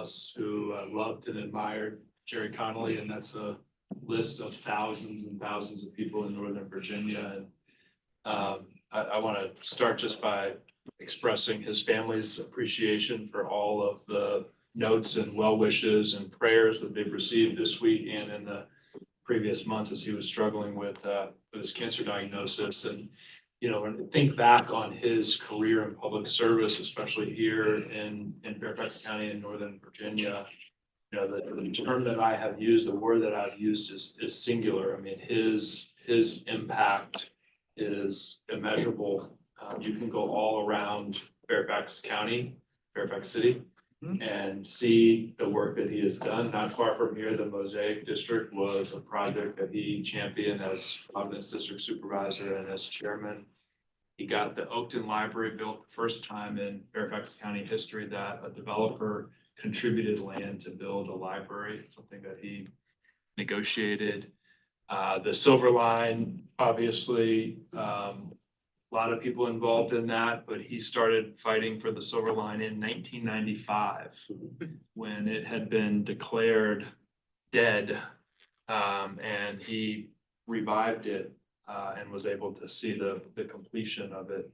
us who loved and admired Jerry Connolly, and that's a list of thousands and thousands of people in Northern Virginia. And I want to start just by expressing his family's appreciation for all of the notes and well wishes and prayers that they've received this week and in the previous months as he was struggling with his cancer diagnosis. And when I think back on his career in public service, especially here in Fairfax County in Northern Virginia, the term that I have used, the word that I've used is singular. I mean, his impact is immeasurable. You can go all around Fairfax County, Fairfax City, and see the work that he has done. Not far from here, the Mosaic District was a project that he championed as Providence District Supervisor and as chairman. He got the Oakton Library built the first time in Fairfax County history that a developer contributed land to build a library, something that he negotiated. The Silver Line, obviously, a lot of people involved in that, but he started fighting for the Silver Line in 1995 when it had been declared dead, and he revived it and was able to see the completion of it.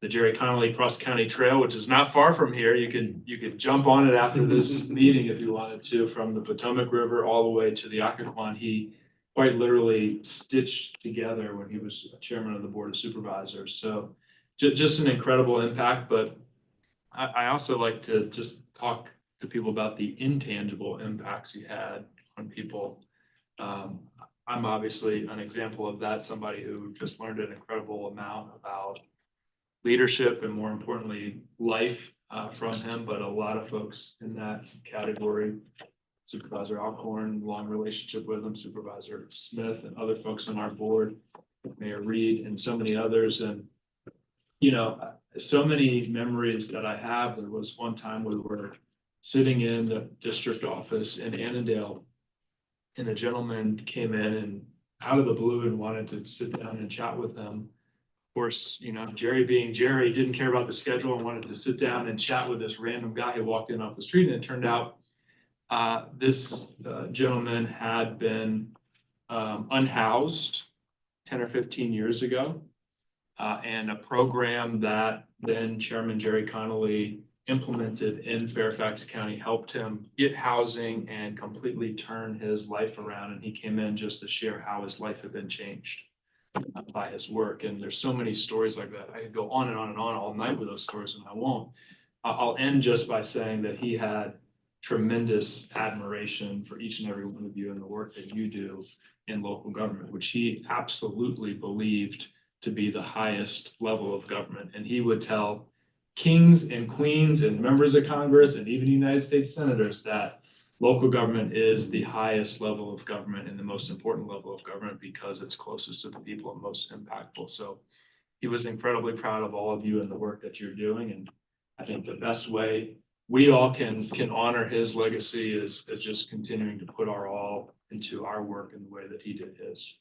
The Jerry Connolly Cross County Trail, which is not far from here. You could jump on it after this meeting if you wanted to, from the Potomac River all the way to the Occoquan. He quite literally stitched together when he was chairman of the Board of Supervisors. So just an incredible impact. But I also like to just talk to people about the intangible impacts he had on people. I'm obviously an example of that, somebody who just learned an incredible amount about leadership and, more importantly, life from him. But a lot of folks in that category, Supervisor Alcorn, long relationship with him, Supervisor Smith, and other folks on our board, Mayor Reed, and so many others. And so many memories that I have. There was one time we were sitting in the district office in Annandale, and a gentleman came in and out of the blue and wanted to sit down and chat with him. Of course, Jerry being Jerry, didn't care about the schedule and wanted to sit down and chat with this random guy who walked in off the street. And it turned out this gentleman had been unhoused 10 or 15 years ago. And a program that then Chairman Jerry Connolly implemented in Fairfax County helped him get housing and completely turn his life around. And he came in just to share how his life had been changed by his work. And there's so many stories like that. I could go on and on and on all night with those stories, and I won't. I'll end just by saying that he had tremendous admiration for each and every one of you and the work that you do in local government, which he absolutely believed to be the highest level of government. And he would tell kings and queens and members of Congress and even United States senators that local government is the highest level of government and the most important level of government because it's closest to the people and most impactful. So he was incredibly proud of all of you and the work that you're doing. And I think the best way we all can honor his legacy is just continuing to put our all into our work in the way that he did his.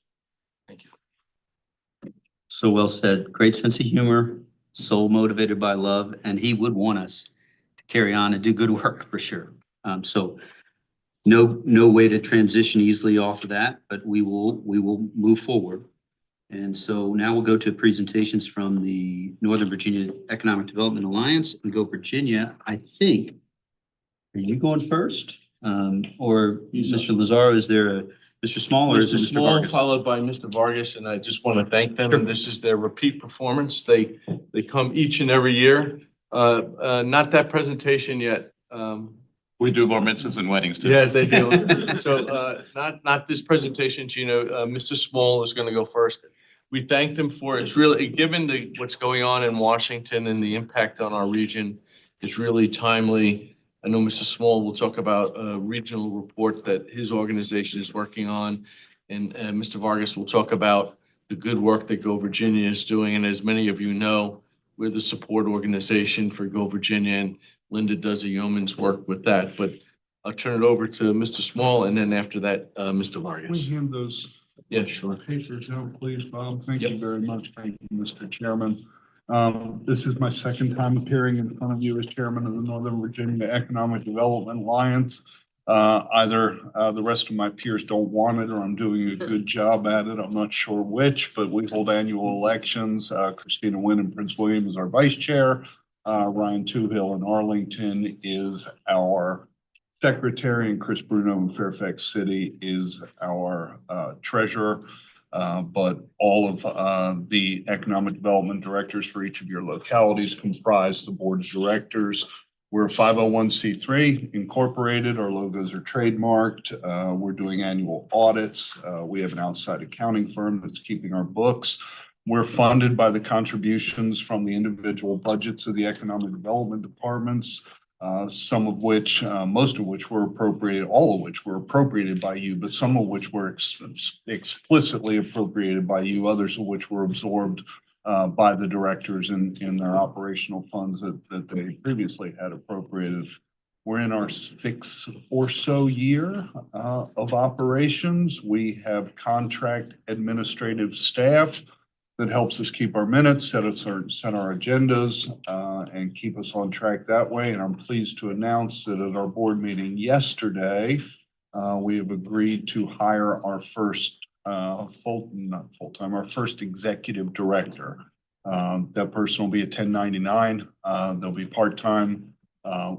Thank you. So well said. Great sense of humor, soul motivated by love, and he would want us to carry on and do good work for sure. So no way to transition easily off of that, but we will move forward. And so now we'll go to presentations from the Northern Virginia Economic Development Alliance and go Virginia. I think, are you going first? Or Mr. Lazaro, is there a Mr. Small or is it Mr. Mr. Small, Vargas? followed by Mr. Vargas, and I just want to thank them. Sure. And this is their repeat performance. They come each and every year. Not that presentation yet. We do bar mitzvahs and weddings too. Yes, they do. So not this presentation, Gino. Mr. Small is going to go first. We thank them for it's really given what's going on in Washington and the impact on our region. It's really timely. I know Mr. Small will talk about a regional report that his organization is working on. And Mr. Vargas will talk about the good work that Go Virginia is doing. And as many of you know, we're the support organization for Go Virginia, and Linda does a yeoman's work with that. But I'll turn it over to Mr. Small, and then after that, Mr. Vargas. We hand those Yeah, sure. papers out, please, Bob. Thank Yep. you very much. Thank you, Mr. Chairman. This is my second time appearing in front of you as chairman of the Northern Virginia Economic Development Alliance. Either the rest of my peers don't want it or I'm doing a good job at it. I'm not sure which, but we hold annual elections. Christina Wynn in Prince William is our vice chair. Ryan Toohill in Arlington is our secretary, and Chris Bruno in Fairfax City is our treasurer. But all of the economic development directors for each of your localities comprise the board of directors. We're a 501c3 incorporated. Our logos are trademarked. We're doing annual audits. We have an outside accounting firm that's keeping our books. We're funded by the contributions from the individual budgets of the economic development departments, some of which, most of which were appropriated, all of which were appropriated by you, but some of which were explicitly appropriated by you, others of which were absorbed by the directors in their operational funds that they previously had appropriated. We're in our 6th or so year of operations. We have contract administrative staff that helps us keep our minutes, set our agendas, and keep us on track that way. And I'm pleased to announce that at our board meeting yesterday, we have agreed to hire our first our first executive director. That person will be a 1099. They'll be part-time.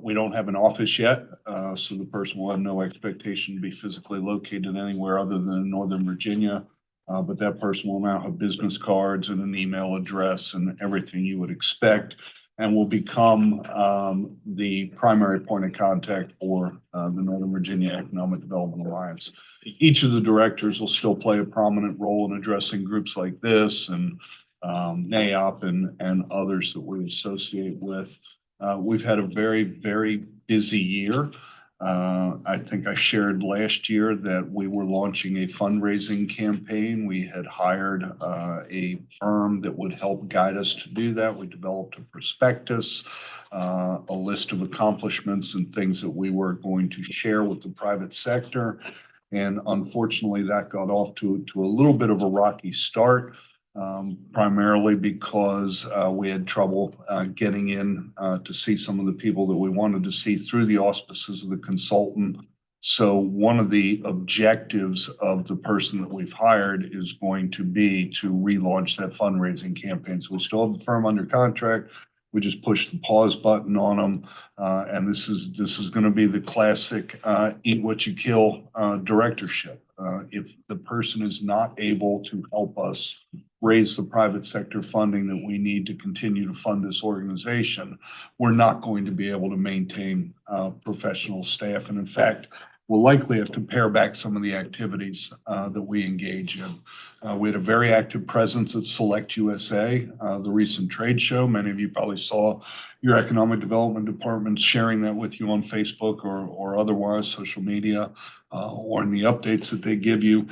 We don't have an office yet, so the person will have no expectation to be physically located anywhere other than in Northern Virginia. But that person will now have business cards and an email address and everything you would expect, and will become the primary point of contact for the Northern Virginia Economic Development Alliance. Each of the directors will still play a prominent role in addressing groups like this and NAIOP and others that we associate with. We've had a very, very busy year. I think I shared last year that we were launching a fundraising campaign. We had hired a firm that would help guide us to do that. We developed a prospectus, a list of accomplishments and things that we were going to share with the private sector. And unfortunately, that got off to a little bit of a rocky start. Primarily because we had trouble getting in to see some of the people that we wanted to see through the auspices of the consultant. So one of the objectives of the person that we've hired is going to be to relaunch that fundraising campaign. So we still have the firm under contract. We just pushed the pause button on them. And this is going to be the classic eat what you kill directorship. If the person is not able to help us raise the private sector funding that we need to continue to fund this organization, we're not going to be able to maintain professional staff. And in fact, we'll likely have to pare back some of the activities that we engage in. We had a very active presence at Select USA, the recent trade show. Many of you probably saw your economic development department sharing that with you on Facebook or otherwise, social media, or in the updates that they give you.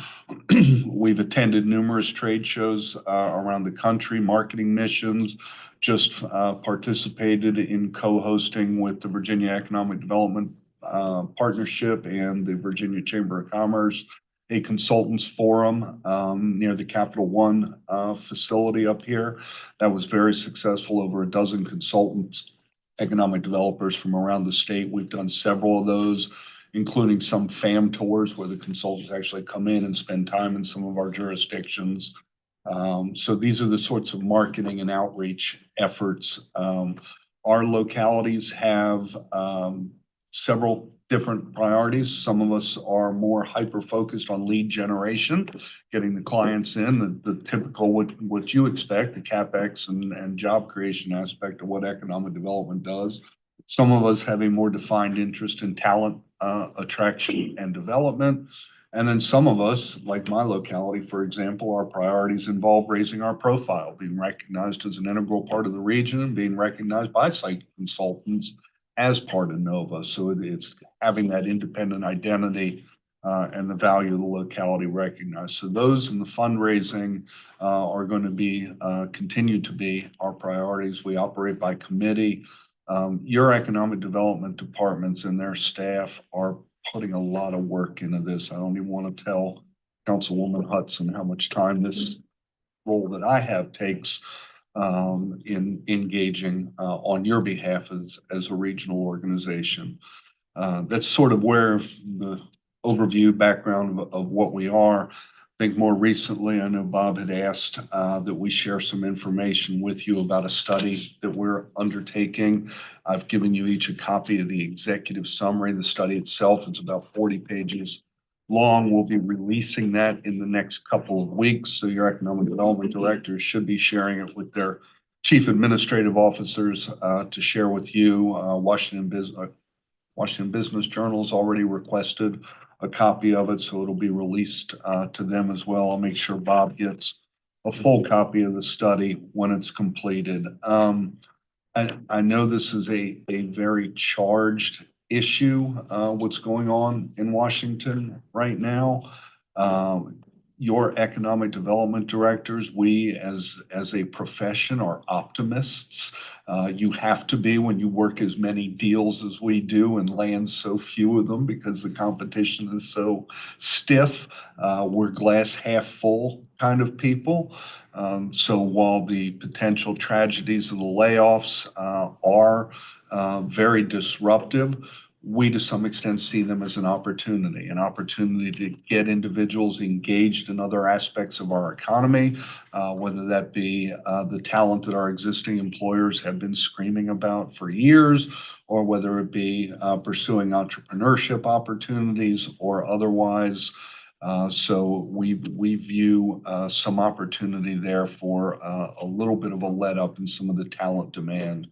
We've attended numerous trade shows around the country, marketing missions, just participated in co-hosting with the Virginia Economic Development Partnership and the Virginia Chamber of Commerce, a consultants forum near the Capital One facility up here. That was very successful, over a dozen consultants, economic developers from around the state. We've done several of those, including some FAM tours where the consultants actually come in and spend time in some of our jurisdictions. So these are the sorts of marketing and outreach efforts. Our localities have several different priorities. Some of us are more hyper-focused on lead generation, getting the clients in, the typical what you expect, the CapEx and job creation aspect of what economic development does. Some of us have a more defined interest in talent attraction and development. And then some of us, like my locality, for example, our priorities involve raising our profile, being recognized as an integral part of the region, and being recognized by site consultants as part of NOVA. So it's having that independent identity and the value of the locality recognized. So those in the fundraising are going to be, continue to be our priorities. We operate by committee. Your economic development departments and their staff are putting a lot of work into this. I don't even want to tell Councilwoman Hudson how much time this role that I have takes. in engaging on your behalf as a regional organization. That's sort of where the overview background of what we are. I think more recently, I know Bob had asked that we share some information with you about a study that we're undertaking. I've given you each a copy of the executive summary. The study itself is about 40 pages long. We'll be releasing that in the next couple of weeks. So your economic development directors should be sharing it with their chief administrative officers to share with you. Washington Business Journal's already requested a copy of it, so it'll be released to them as well. I'll make sure Bob gets a full copy of the study when it's completed. I know this is a very charged issue, what's going on in Washington right now. Your economic development directors, we as a profession are optimists. You have to be when you work as many deals as we do and land so few of them because the competition is so stiff. We're glass half full kind of people. So while the potential tragedies of the layoffs are very disruptive, we to some extent see them as an opportunity to get individuals engaged in other aspects of our economy, whether that be the talent that our existing employers have been screaming about for years, or whether it be pursuing entrepreneurship opportunities or otherwise. So we view some opportunity there for a little bit of a let up in some of the talent demand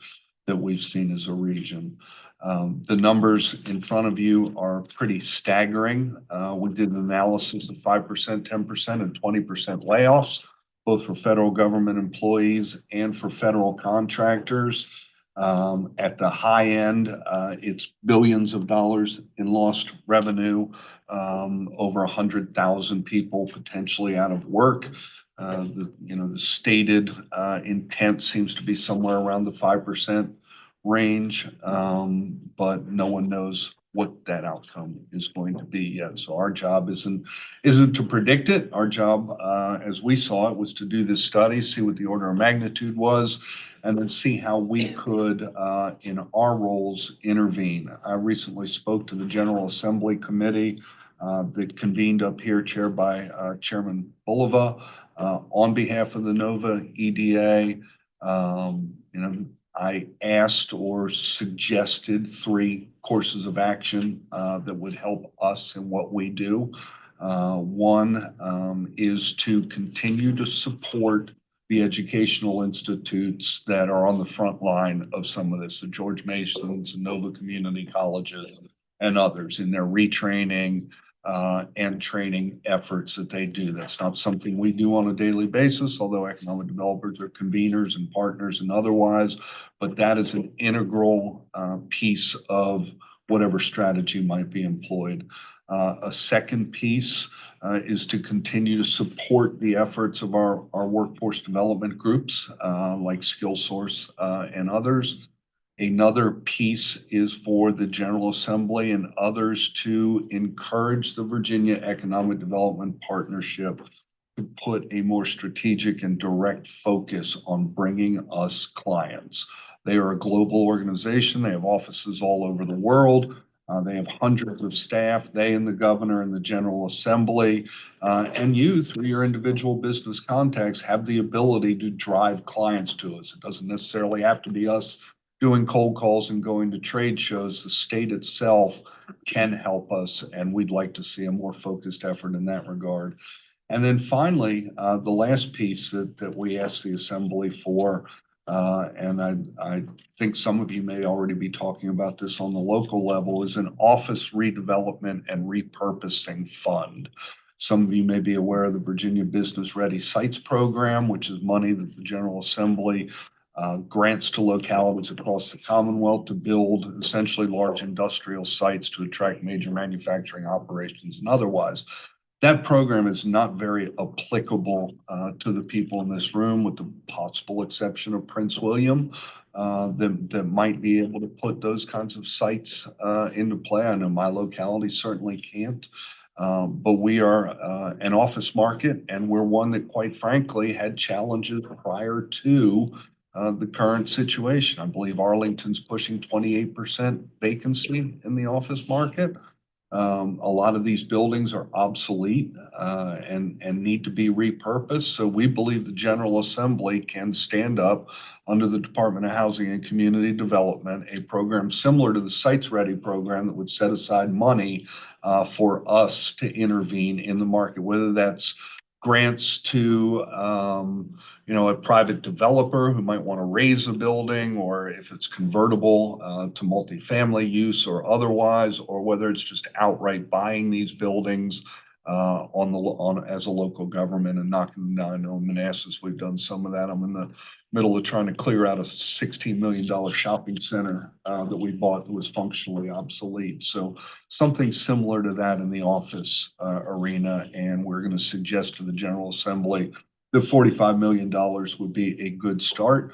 that we've seen as a region. The numbers in front of you are pretty staggering. We did an analysis of 5%, 10%, and 20% layoffs, both for federal government employees and for federal contractors. At the high end, it's billions of dollars in lost revenue, over 100,000 people potentially out of work. The stated intent seems to be somewhere around the 5% range, but no one knows what that outcome is going to be yet. So our job isn't to predict it. Our job, as we saw it, was to do this study, see what the order of magnitude was, and then see how we could, in our roles, intervene. I recently spoke to the General Assembly Committee that convened up here, chaired by Chairman Bulova, on behalf of the NOVA EDA. I asked or suggested 3 courses of action that would help us in what we do. One is to continue to support the educational institutes that are on the front line of some of this, the George Masons and Nova Community Colleges and others in their retraining and training efforts that they do. That's not something we do on a daily basis, although economic developers are conveners and partners and otherwise, but that is an integral piece of whatever strategy might be employed. A second piece is to continue to support the efforts of our workforce development groups like SkillSource and others. Another piece is for the General Assembly and others to encourage the Virginia Economic Development Partnership to put a more strategic and direct focus on bringing us clients. They are a global organization. They have offices all over the world. They have hundreds of staff. They and the governor and the General Assembly and you, through your individual business contacts, have the ability to drive clients to us. It doesn't necessarily have to be us doing cold calls and going to trade shows. The state itself can help us, and we'd like to see a more focused effort in that regard. And then finally, the last piece that we asked the Assembly for, and I think some of you may already be talking about this on the local level, is an office redevelopment and repurposing fund. Some of you may be aware of the Virginia Business Ready Sites Program, which is money that the General Assembly grants to localities across the Commonwealth to build essentially large industrial sites to attract major manufacturing operations and otherwise. That program is not very applicable to the people in this room, with the possible exception of Prince William, that might be able to put those kinds of sites into play. I know my locality certainly can't. But we are an office market, and we're one that quite frankly had challenges prior to the current situation. I believe Arlington's pushing 28% vacancy in the office market. A lot of these buildings are obsolete and need to be repurposed. So we believe the General Assembly can stand up under the Department of Housing and Community Development, a program similar to the Sites Ready program that would set aside money for us to intervene in the market, whether that's grants to a private developer who might want to raise a building, or if it's convertible to multifamily use or otherwise, or whether it's just outright buying these buildings as a local government and knocking them down. I know in Manassas, we've done some of that. I'm in the middle of trying to clear out a $16 million shopping center that we bought that was functionally obsolete. So something similar to that in the office arena. And we're going to suggest to the General Assembly that $45 million would be a good start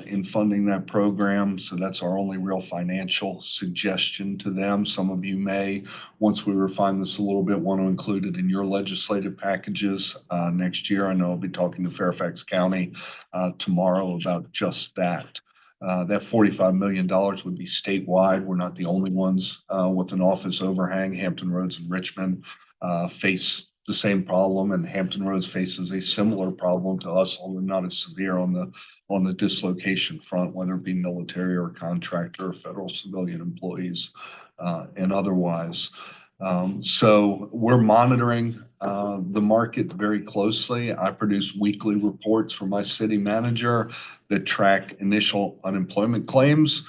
in funding that program. So that's our only real financial suggestion to them. Some of you may, once we refine this a little bit, want to include it in your legislative packages next year. I know I'll be talking to Fairfax County tomorrow about just that. That $45 million would be statewide. We're not the only ones with an office overhang. Hampton Roads and Richmond face the same problem, and Hampton Roads faces a similar problem to us, although not as severe on the dislocation front, whether it be military or contractor or federal civilian employees and otherwise. So we're monitoring the market very closely. I produce weekly reports for my city manager that track initial unemployment claims.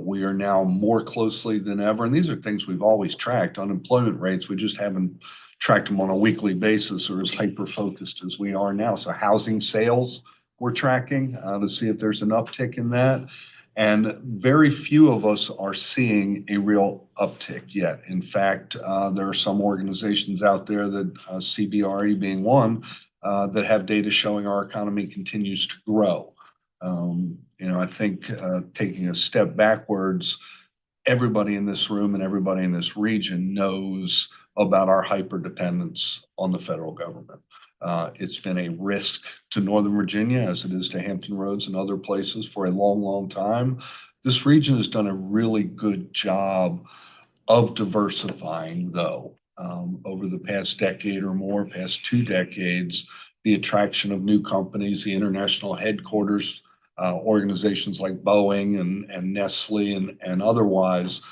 We are now more closely than ever, and these are things we've always tracked, unemployment rates. We just haven't tracked them on a weekly basis or as hyper-focused as we are now. So housing sales, we're tracking to see if there's an uptick in that. And very few of us are seeing a real uptick yet. In fact, there are some organizations out there that CBRE being one that have data showing our economy continues to grow. I think taking a step backwards, everybody in this room and everybody in this region knows about our hyperdependence on the federal government. It's been a risk to Northern Virginia, as it is to Hampton Roads and other places, for a long, long time. This region has done a really good job of diversifying, though, over the past decade or more, past 2 decades. The attraction of new companies, the international headquarters, organizations like Boeing and Nestle and otherwise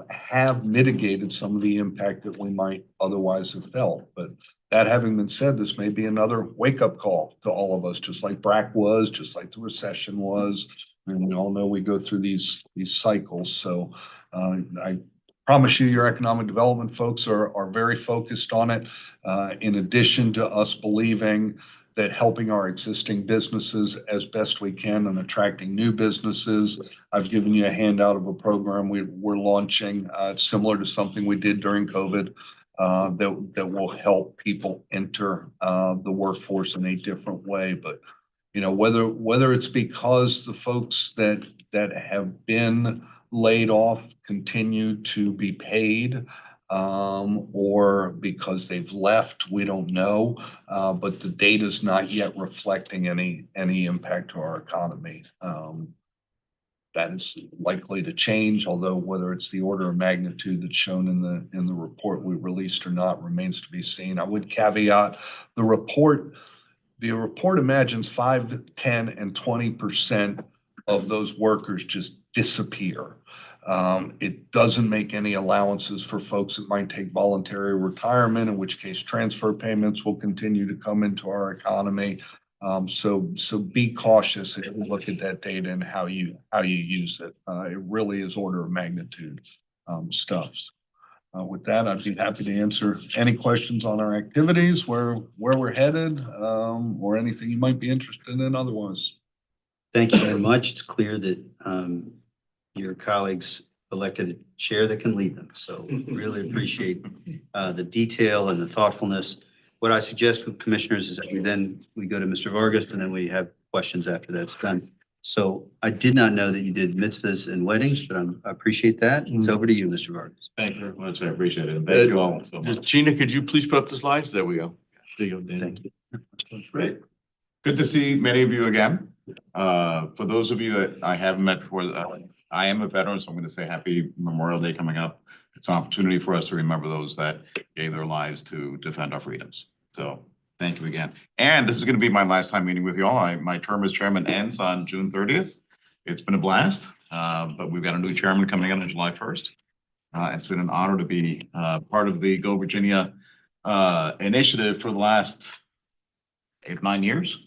have mitigated some of the impact that we might otherwise have felt. But that having been said, this may be another wake-up call to all of us, just like BRAC was, just like the recession was. And we all know we go through these cycles. So I promise you, your economic development folks are very focused on it. In addition to us believing that helping our existing businesses as best we can and attracting new businesses. I've given you a handout of a program we're launching. It's similar to something we did during COVID that will help people enter the workforce in a different way. But whether it's because the folks that have been laid off continue to be paid, or because they've left, we don't know. But the data's not yet reflecting any impact to our economy. That is likely to change, although whether it's the order of magnitude that's shown in the report we released or not remains to be seen. I would caveat the report imagines 5, 10, and 20% of those workers just disappear. It doesn't make any allowances for folks that might take voluntary retirement, in which case transfer payments will continue to come into our economy. So be cautious if you look at that data and how you use it. It really is order of magnitude stuff. With that, I'd be happy to answer any questions on our activities, where we're headed, or anything you might be interested in otherwise. Thank you very much. It's clear that your colleagues elected a chair that can lead them. So really appreciate the detail and the thoughtfulness. What I suggest with commissioners is that we go to Mr. Vargas and then we have questions after that's done. So I did not know that you did mitzvahs and weddings, but I appreciate that. It's over to you, Mr. Vargas. Thank you very much. I appreciate it. Thank you all so much. Gina, could you please put up the slides? There we go. There you go, Dan. Thank you. Great. Good to see many of you again. For those of you that I haven't met before, I am a veteran, so I'm going to say happy Memorial Day coming up. It's an opportunity for us to remember those that gave their lives to defend our freedoms. So thank you again. And this is going to be my last time meeting with you all. My term as chairman ends on June 30th. It's been a blast, but we've got a new chairman coming in on July 1st. It's been an honor to be part of the Go Virginia initiative for the last 8 or 9 years.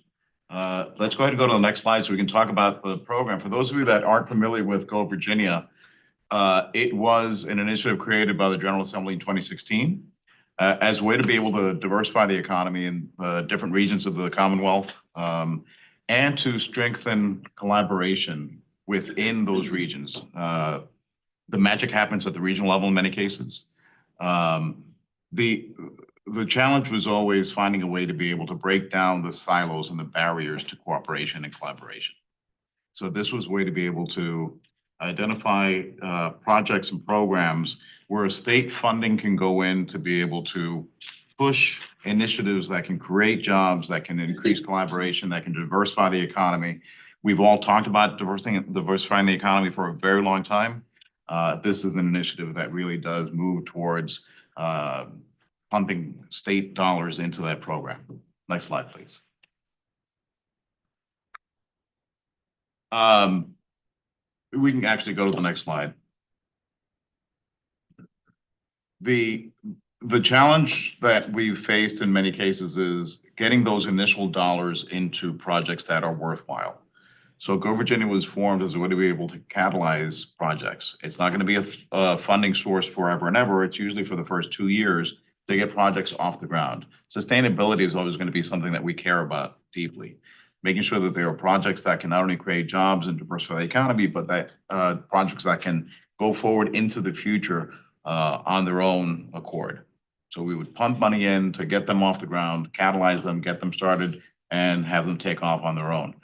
Let's go ahead and go to the next slide so we can talk about the program. For those of you that aren't familiar with Go Virginia, it was an initiative created by the General Assembly in 2016 as a way to be able to diversify the economy in the different regions of the Commonwealth and to strengthen collaboration within those regions. The magic happens at the regional level in many cases. The challenge was always finding a way to be able to break down the silos and the barriers to cooperation and collaboration. So this was a way to be able to identify projects and programs where state funding can go in to be able to push initiatives that can create jobs, that can increase collaboration, that can diversify the economy. We've all talked about diversifying the economy for a very long time. This is an initiative that really does move towards pumping state dollars into that program. Next slide, please. We can actually go to the next slide. The challenge that we've faced in many cases is getting those initial dollars into projects that are worthwhile. So Go Virginia was formed as a way to be able to catalyze projects. It's not going to be a funding source forever and ever. It's usually for the first 2 years to get projects off the ground. Sustainability is always going to be something that we care about deeply. Making sure that there are projects that can not only create jobs and diversify the economy, but that projects that can go forward into the future on their own accord. So we would pump money in to get them off the ground, catalyze them, get them started, and have them take off on their own.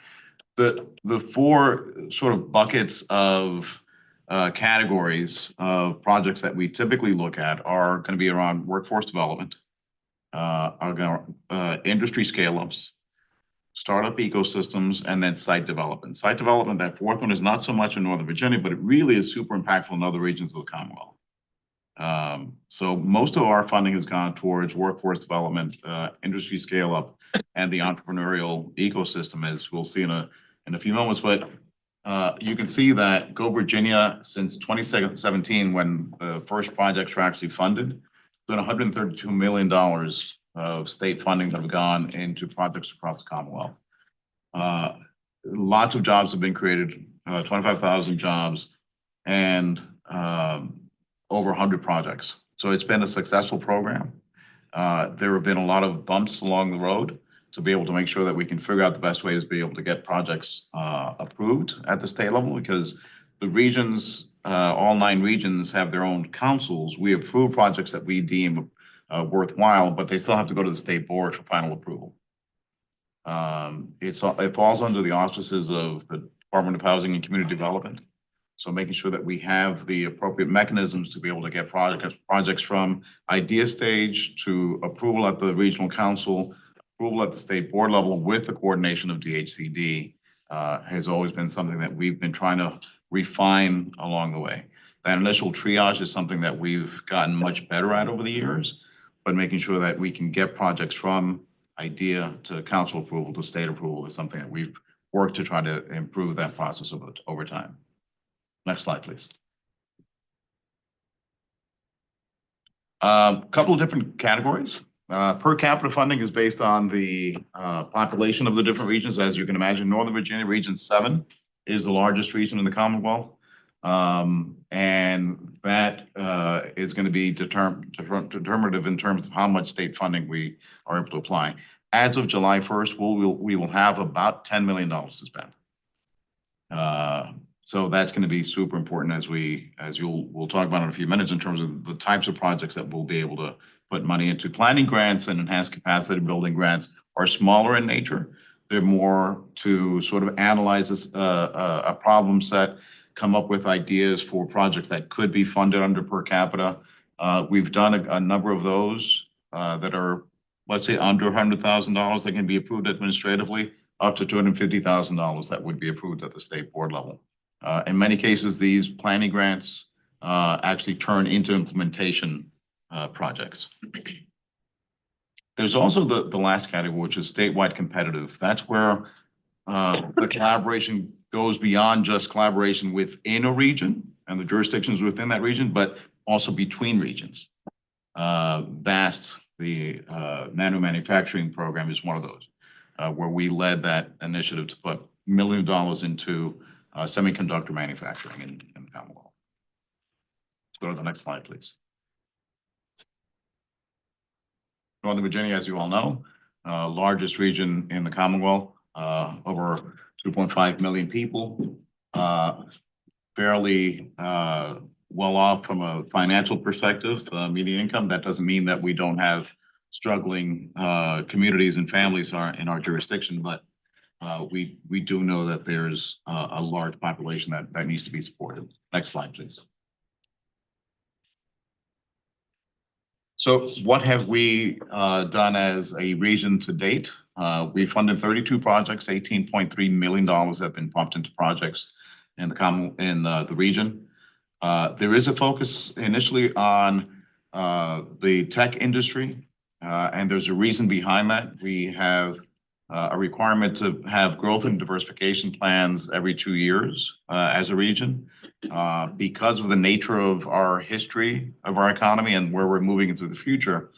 The 4 sort of buckets of categories of projects that we typically look at are going to be around workforce development, industry scale-ups, startup ecosystems, and then site development. Site development, that 4th one is not so much in Northern Virginia, but it really is super impactful in other regions of the Commonwealth. So most of our funding has gone towards workforce development, industry scale-up, and the entrepreneurial ecosystem, as we'll see in a few moments. But you can see that Go Virginia, since 2017, when the first projects were actually funded, been $132 million of state funding that have gone into projects across the Commonwealth. Lots of jobs have been created, 25,000 jobs, and over 100 projects. So it's been a successful program. There have been a lot of bumps along the road to be able to make sure that we can figure out the best way to be able to get projects approved at the state level, because the regions, all 9 regions have their own councils. We approve projects that we deem worthwhile, but they still have to go to the state board for final approval. It falls under the auspices of the Department of Housing and Community Development. So making sure that we have the appropriate mechanisms to be able to get projects from idea stage to approval at the regional council, approval at the state board level with the coordination of DHCD has always been something that we've been trying to refine along the way. That initial triage is something that we've gotten much better at over the years, but making sure that we can get projects from idea to council approval to state approval is something that we've worked to try to improve that process over time. Next slide, please. Couple of different categories. Per capita funding is based on the population of the different regions. As you can imagine, Northern Virginia, Region 7 is the largest region in the Commonwealth. And that is going to be determinative in terms of how much state funding we are able to apply. As of July 1st, we will have about $10 million to spend. So that's going to be super important as we'll talk about in a few minutes in terms of the types of projects that we'll be able to put money into. Planning grants and enhanced capacity building grants are smaller in nature. They're more to sort of analyze this, a problem set, come up with ideas for projects that could be funded under per capita. We've done a number of those that are, let's say, under $100,000 that can be approved administratively, up to $250,000 that would be approved at the state board level. In many cases, these planning grants actually turn into implementation projects. There's also the last category, which is statewide competitive. That's where the collaboration goes beyond just collaboration within a region and the jurisdictions within that region, but also between regions. VAST, the nano manufacturing program, is one of those, where we led that initiative to put $1 million into semiconductor manufacturing in the Commonwealth. Let's go to the next slide, please. Northern Virginia, as you all know, largest region in the Commonwealth, over 2.5 million people, fairly well off from a financial perspective, median income. That doesn't mean that we don't have struggling communities and families in our jurisdiction, but we do know that there's a large population that needs to be supported. Next slide, please. So what have we done as a region to date? We funded 32 projects, $18.3 million have been pumped into projects in the region. There is a focus initially on the tech industry, and there's a reason behind that. We have a requirement to have growth and diversification plans every 2 years as a region. Because of the nature of our history of our economy and where we're moving into the future,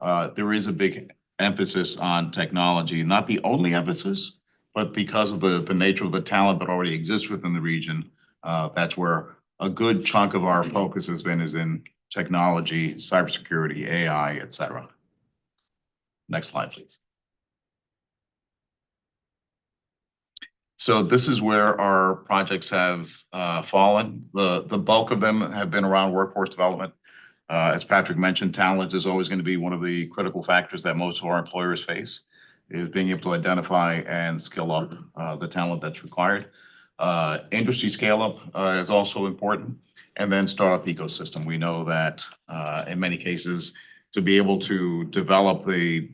there is a big emphasis on technology. Not the only emphasis, but because of the nature of the talent that already exists within the region, that's where a good chunk of our focus is in technology, cybersecurity, AI, et cetera. Next slide, please. So this is where our projects have fallen. The bulk of them have been around workforce development. As Patrick mentioned, talent is always going to be one of the critical factors that most of our employers face, is being able to identify and skill up the talent that's required. Industry scale up is also important. And then startup ecosystem. We know that in many cases, to be able to develop the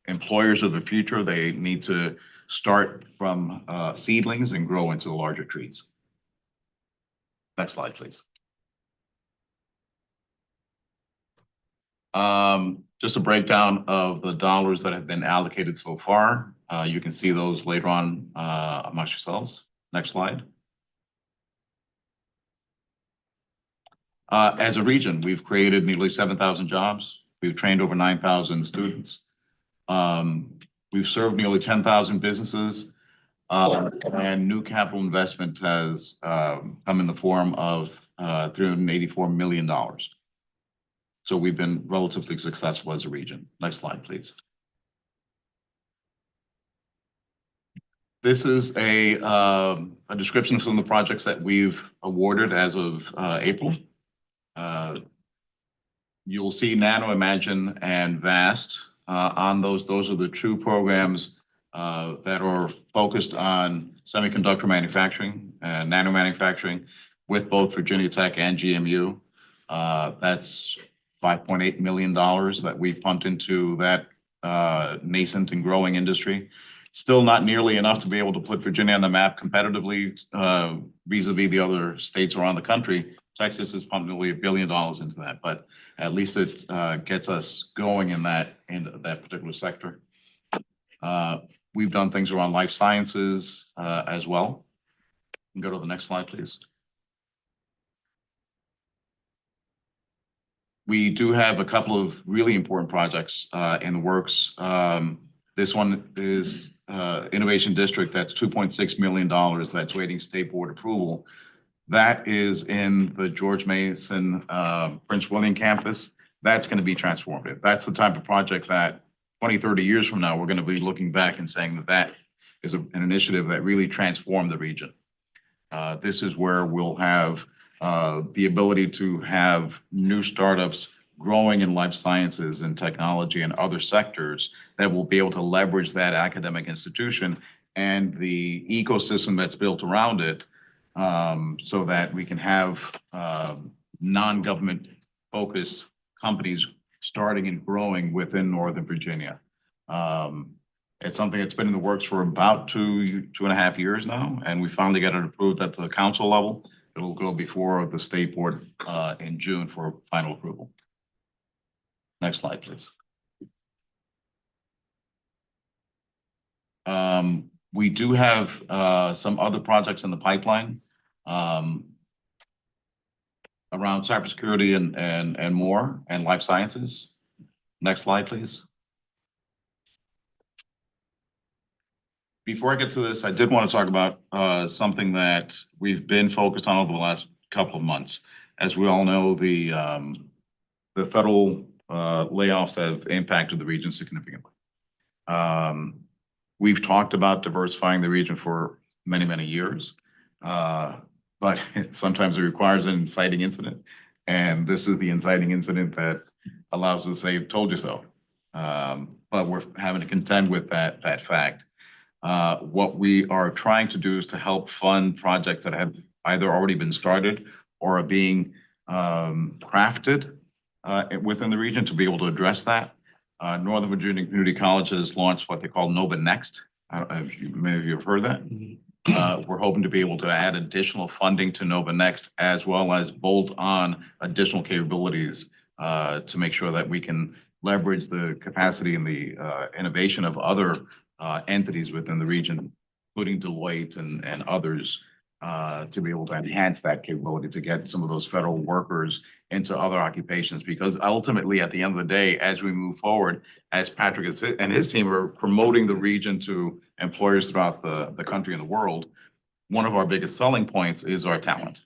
employers of the future, they need to start from seedlings and grow into the larger trees. Next slide, please. Just a breakdown of the dollars that have been allocated so far. You can see those later on amongst yourselves. Next slide. As a region, we've created nearly 7,000 jobs. We've trained over 9,000 students. We've served nearly 10,000 businesses, and new capital investment has come in the form of $384 million. So we've been relatively successful as a region. Next slide, please. This is a description of some of the projects that we've awarded as of April. You'll see Nano, Imagine, and VAST on those. Those are the two programs that are focused on semiconductor manufacturing and nano manufacturing with both Virginia Tech and GMU. That's $5.8 million that we pumped into that nascent and growing industry. Still not nearly enough to be able to put Virginia on the map competitively vis-a-vis the other states around the country. Texas has pumped nearly $1 billion into that, but at least it gets us going in that particular sector. We've done things around life sciences as well. You can go to the next slide, please. We do have a couple of really important projects in the works. This one is Innovation District. That's $2.6 million. That's waiting state board approval. That is in the George Mason Prince William campus. That's going to be transformative. That's the type of project that 20, 30 years from now, we're going to be looking back and saying that that is an initiative that really transformed the region. This is where we'll have the ability to have new startups growing in life sciences and technology and other sectors that will be able to leverage that academic institution and the ecosystem that's built around it, so that we can have non-government focused companies starting and growing within Northern Virginia. It's something that's been in the works for about 2.5 years now, and we finally got it approved at the council level. It'll go before the state board in June for final approval. Next slide, please. We do have some other projects in the pipeline around cybersecurity and more, and life sciences. Next slide, please. Before I get to this, I did want to talk about something that we've been focused on over the last couple of months. As we all know, the federal layoffs have impacted the region significantly. We've talked about diversifying the region for many, many years, but sometimes it requires an inciting incident. And this is the inciting incident that allows us to say, told you so. But we're having to contend with that fact. What we are trying to do is to help fund projects that have either already been started or are being crafted within the region to be able to address that. Northern Virginia Community College has launched what they call Nova Next. Many of you have heard that. We're hoping to be able to add additional funding to Nova Next, as well as bolt on additional capabilities to make sure that we can leverage the capacity and the innovation of other entities within the region, including Deloitte and others, to be able to enhance that capability to get some of those federal workers into other occupations. Because ultimately, at the end of the day, as we move forward, as Patrick and his team are promoting the region to employers throughout the country and the world, one of our biggest selling points is our talent.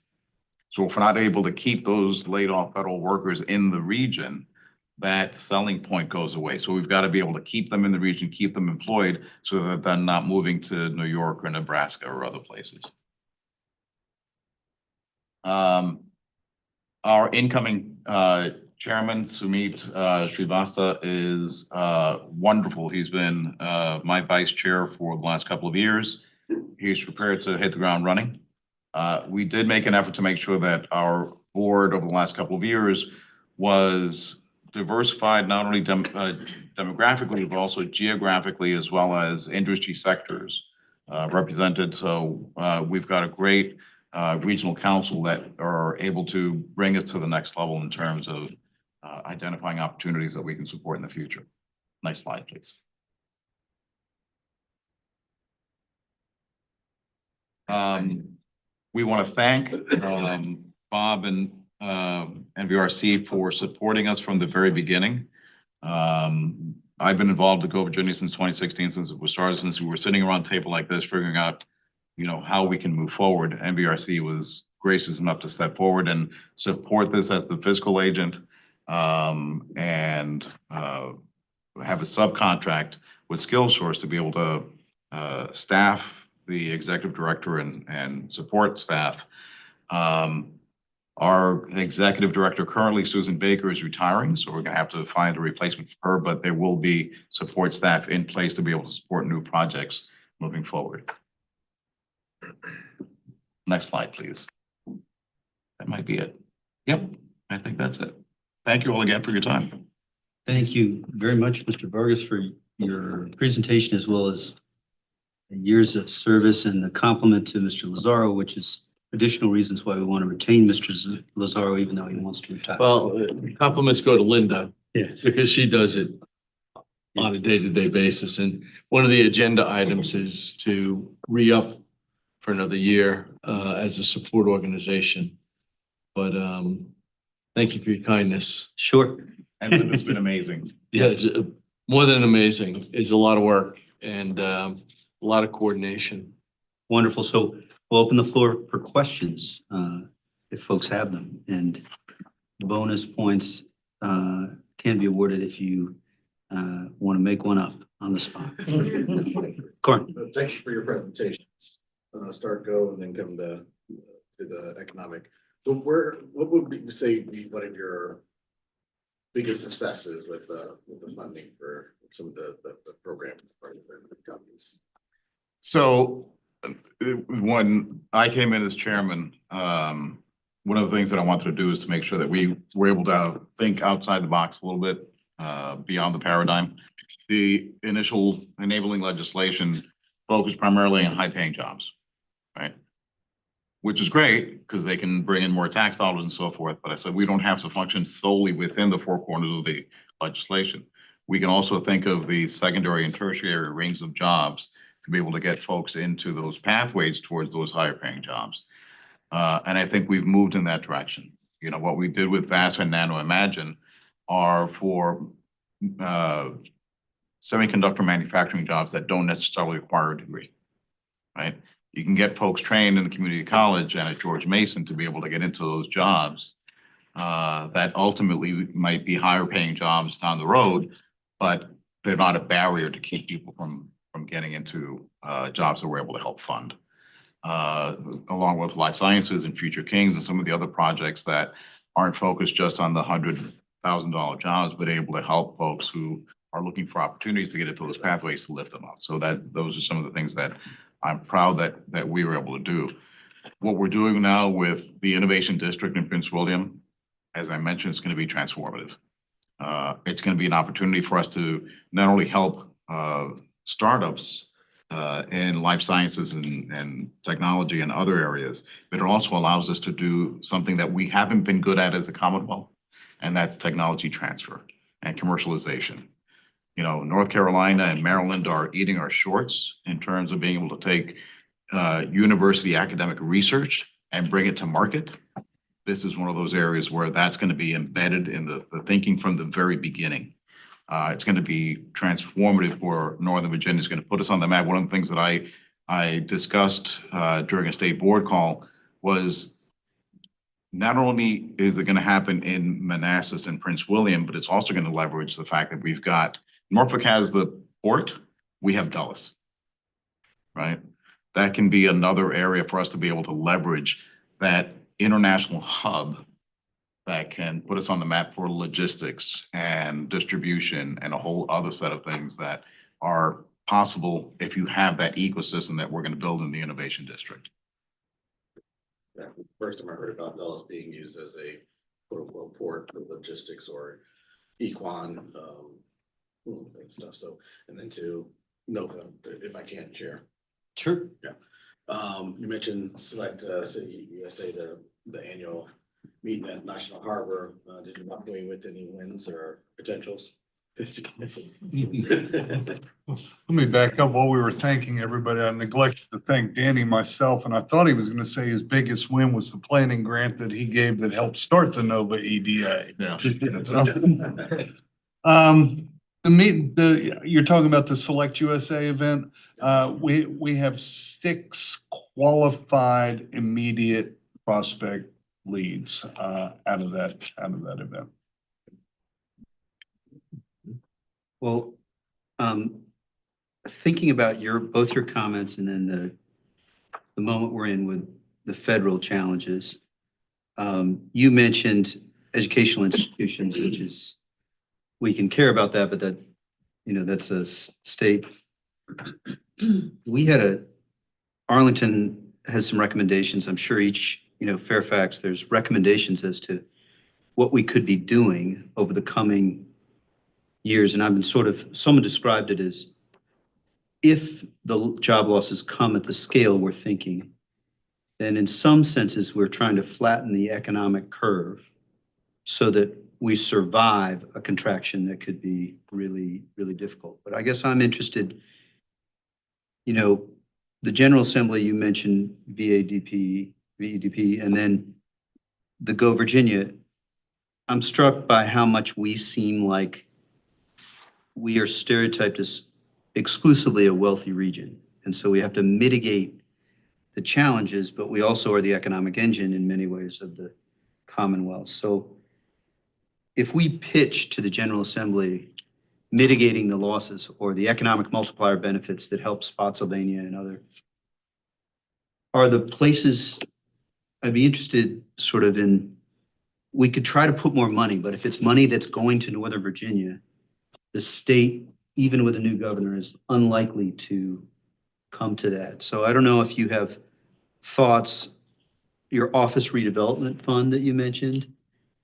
So if we're not able to keep those laid off federal workers in the region, that selling point goes away. So we've got to be able to keep them in the region, keep them employed, so that they're not moving to New York or Nebraska or other places. Our incoming chairman, Sumit Srivastava, is wonderful. He's been my vice chair for the last couple of years. He's prepared to hit the ground running. We did make an effort to make sure that our board over the last couple of years was diversified, not only demographically, but also geographically, as well as industry sectors represented. So we've got a great regional council that are able to bring us to the next level in terms of identifying opportunities that we can support in the future. Next slide, please. We want to thank Bob and NVRC for supporting us from the very beginning. I've been involved with Go Virginia since 2016, since it was started, since we were sitting around a table like this, figuring out, how we can move forward. NVRC was gracious enough to step forward and support this as the fiscal agent, and have a subcontract with SkillSource to be able to staff the executive director and support staff. Our executive director currently, Susan Baker, is retiring, so we're gonna have to find a replacement for her, but there will be support staff in place to be able to support new projects moving forward. Next slide, please. That might be it. Yep, I think that's it. Thank you all again for your time. Thank you very much, Mr. Vargas, for your presentation, as well as the years of service, and the compliment to Mr. Lazaro, which is additional reasons why we want to retain Mr. Lazaro, even though he wants to retire. Well, compliments go to Linda Yeah. because she does it on a day-to-day basis. And one of the agenda items is to re-up for another year as a support organization. But thank you for your kindness. Sure. And Linda's been amazing. Yeah, it's, more than amazing. It's a lot of work and a lot of coordination. Wonderful. So we'll open the floor for questions if folks have them. And bonus points can be awarded if you want to make one up on the spot. Corin. Thank you for your presentations. Start, go, and then come to the economic. So what would you say be one of your biggest successes with the funding for some of the programs as part of the companies? So when I came in as chairman, one of the things that I wanted to do is to make sure that we were able to think outside the box a little bit, beyond the paradigm. The initial enabling legislation focused primarily on high-paying jobs, right? Which is great because they can bring in more tax dollars and so forth. But I said, we don't have to function solely within the four corners of the legislation. We can also think of the secondary and tertiary range of jobs to be able to get folks into those pathways towards those higher paying jobs. And I think we've moved in that direction. You know, what we did with VASA and Nano Imagine are for semiconductor manufacturing jobs that don't necessarily require a degree, right? You can get folks trained in the community college and at George Mason to be able to get into those jobs that ultimately might be higher paying jobs down the road, but they're not a barrier to keep people from getting into jobs that we're able to help fund. Along with life sciences and Future Kings and some of the other projects that aren't focused just on the $100,000 jobs, but able to help folks who are looking for opportunities to get into those pathways to lift them up. So those are some of the things that I'm proud that we were able to do. What we're doing now with the Innovation District in Prince William, as I mentioned, it's going to be transformative. It's going to be an opportunity for us to not only help startups in life sciences and technology and other areas, but it also allows us to do something that we haven't been good at as a Commonwealth, and that's technology transfer and commercialization. You know, North Carolina and Maryland are eating our shorts in terms of being able to take university academic research and bring it to market. This is one of those areas where that's going to be embedded in the thinking from the very beginning. It's going to be transformative for Northern Virginia. It's going to put us on the map. One of the things that I discussed during a state board call was not only is it going to happen in Manassas and Prince William, but it's also going to leverage the fact that we've got Norfolk has the port, we have Dulles, right? That can be another area for us to be able to leverage that international hub that can put us on the map for logistics and distribution and a whole other set of things that are possible if you have that ecosystem that we're going to build in the Innovation District. Yeah, first time I heard about Dulles being used as a quote unquote port for logistics or equine and stuff. So, and then to Nova, if I can share. Sure. You mentioned Select City USA, the annual meeting at National Harbor. Did you walk away with any wins or potentials? Let me back up. While we were thanking everybody, I neglected to thank Danny myself, and I thought he was going to say his biggest win was the planning grant that he gave that helped start the Nova EDA. Yeah. You're talking about the Select USA event. We have 6 qualified immediate prospect leads out of that event. Well, thinking about both your comments and then the moment we're in with the federal challenges, you mentioned educational institutions, which is, we can care about that, but that, that's a state. Arlington has some recommendations. I'm sure Fairfax, there's recommendations as to what we could be doing over the coming years. And I've been someone described it as, if the job losses come at the scale we're thinking, then in some senses, we're trying to flatten the economic curve so that we survive a contraction that could be really, really difficult. But I guess I'm interested, the General Assembly, you mentioned VEDP, and then the Go Virginia. I'm struck by how much we seem like we are stereotyped as exclusively a wealthy region. And so we have to mitigate the challenges, but we also are the economic engine in many ways of the Commonwealth. So if we pitch to the General Assembly mitigating the losses or the economic multiplier benefits that help Spotsylvania and other, are the places, I'd be interested in we could try to put more money, but if it's money that's going to Northern Virginia, the state, even with a new governor, is unlikely to come to that. So I don't know if you have thoughts, your office redevelopment fund that you mentioned.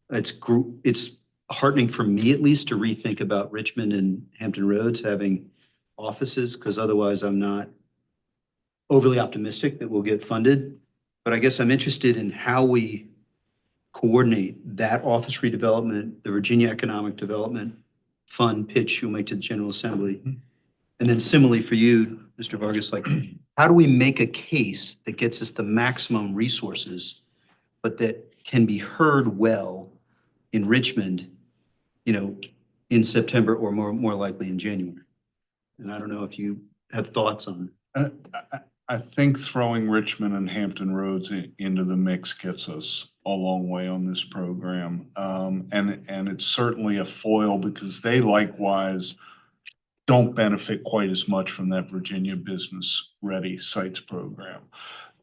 It's heartening for me at least to rethink about Richmond and Hampton Roads having offices, because otherwise I'm not overly optimistic that we'll get funded. But I guess I'm interested in how we coordinate that office redevelopment, the Virginia Economic Development Fund pitch you'll make to the General Assembly. And then similarly for you, Mr. Vargas, like, how do we make a case that gets us the maximum resources, but that can be heard well in Richmond, you know, in September or more likely in January? And I don't know if you have thoughts on it. I think throwing Richmond and Hampton Roads into the mix gets us a long way on this program. And it's certainly a foil because they likewise don't benefit quite as much from that Virginia Business Ready Sites program.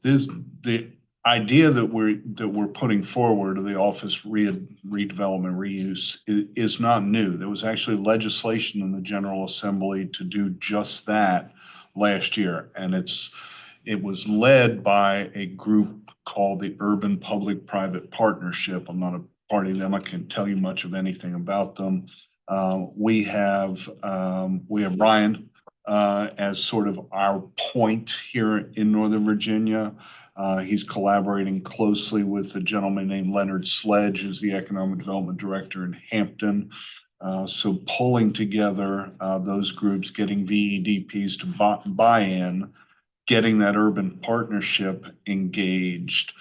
The idea that we're putting forward, the office redevelopment reuse, is not new. There was actually legislation in the General Assembly to do just that last year, and it was led by a group called the Urban Public-Private Partnership. I'm not a part of them. I can't tell you much of anything about them. We have Ryan as sort of our point here in Northern Virginia. He's collaborating closely with a gentleman named Leonard Sledge, who's the Economic Development Director in Hampton. So pulling together those groups, getting VEDPs to buy in, getting that urban partnership engaged.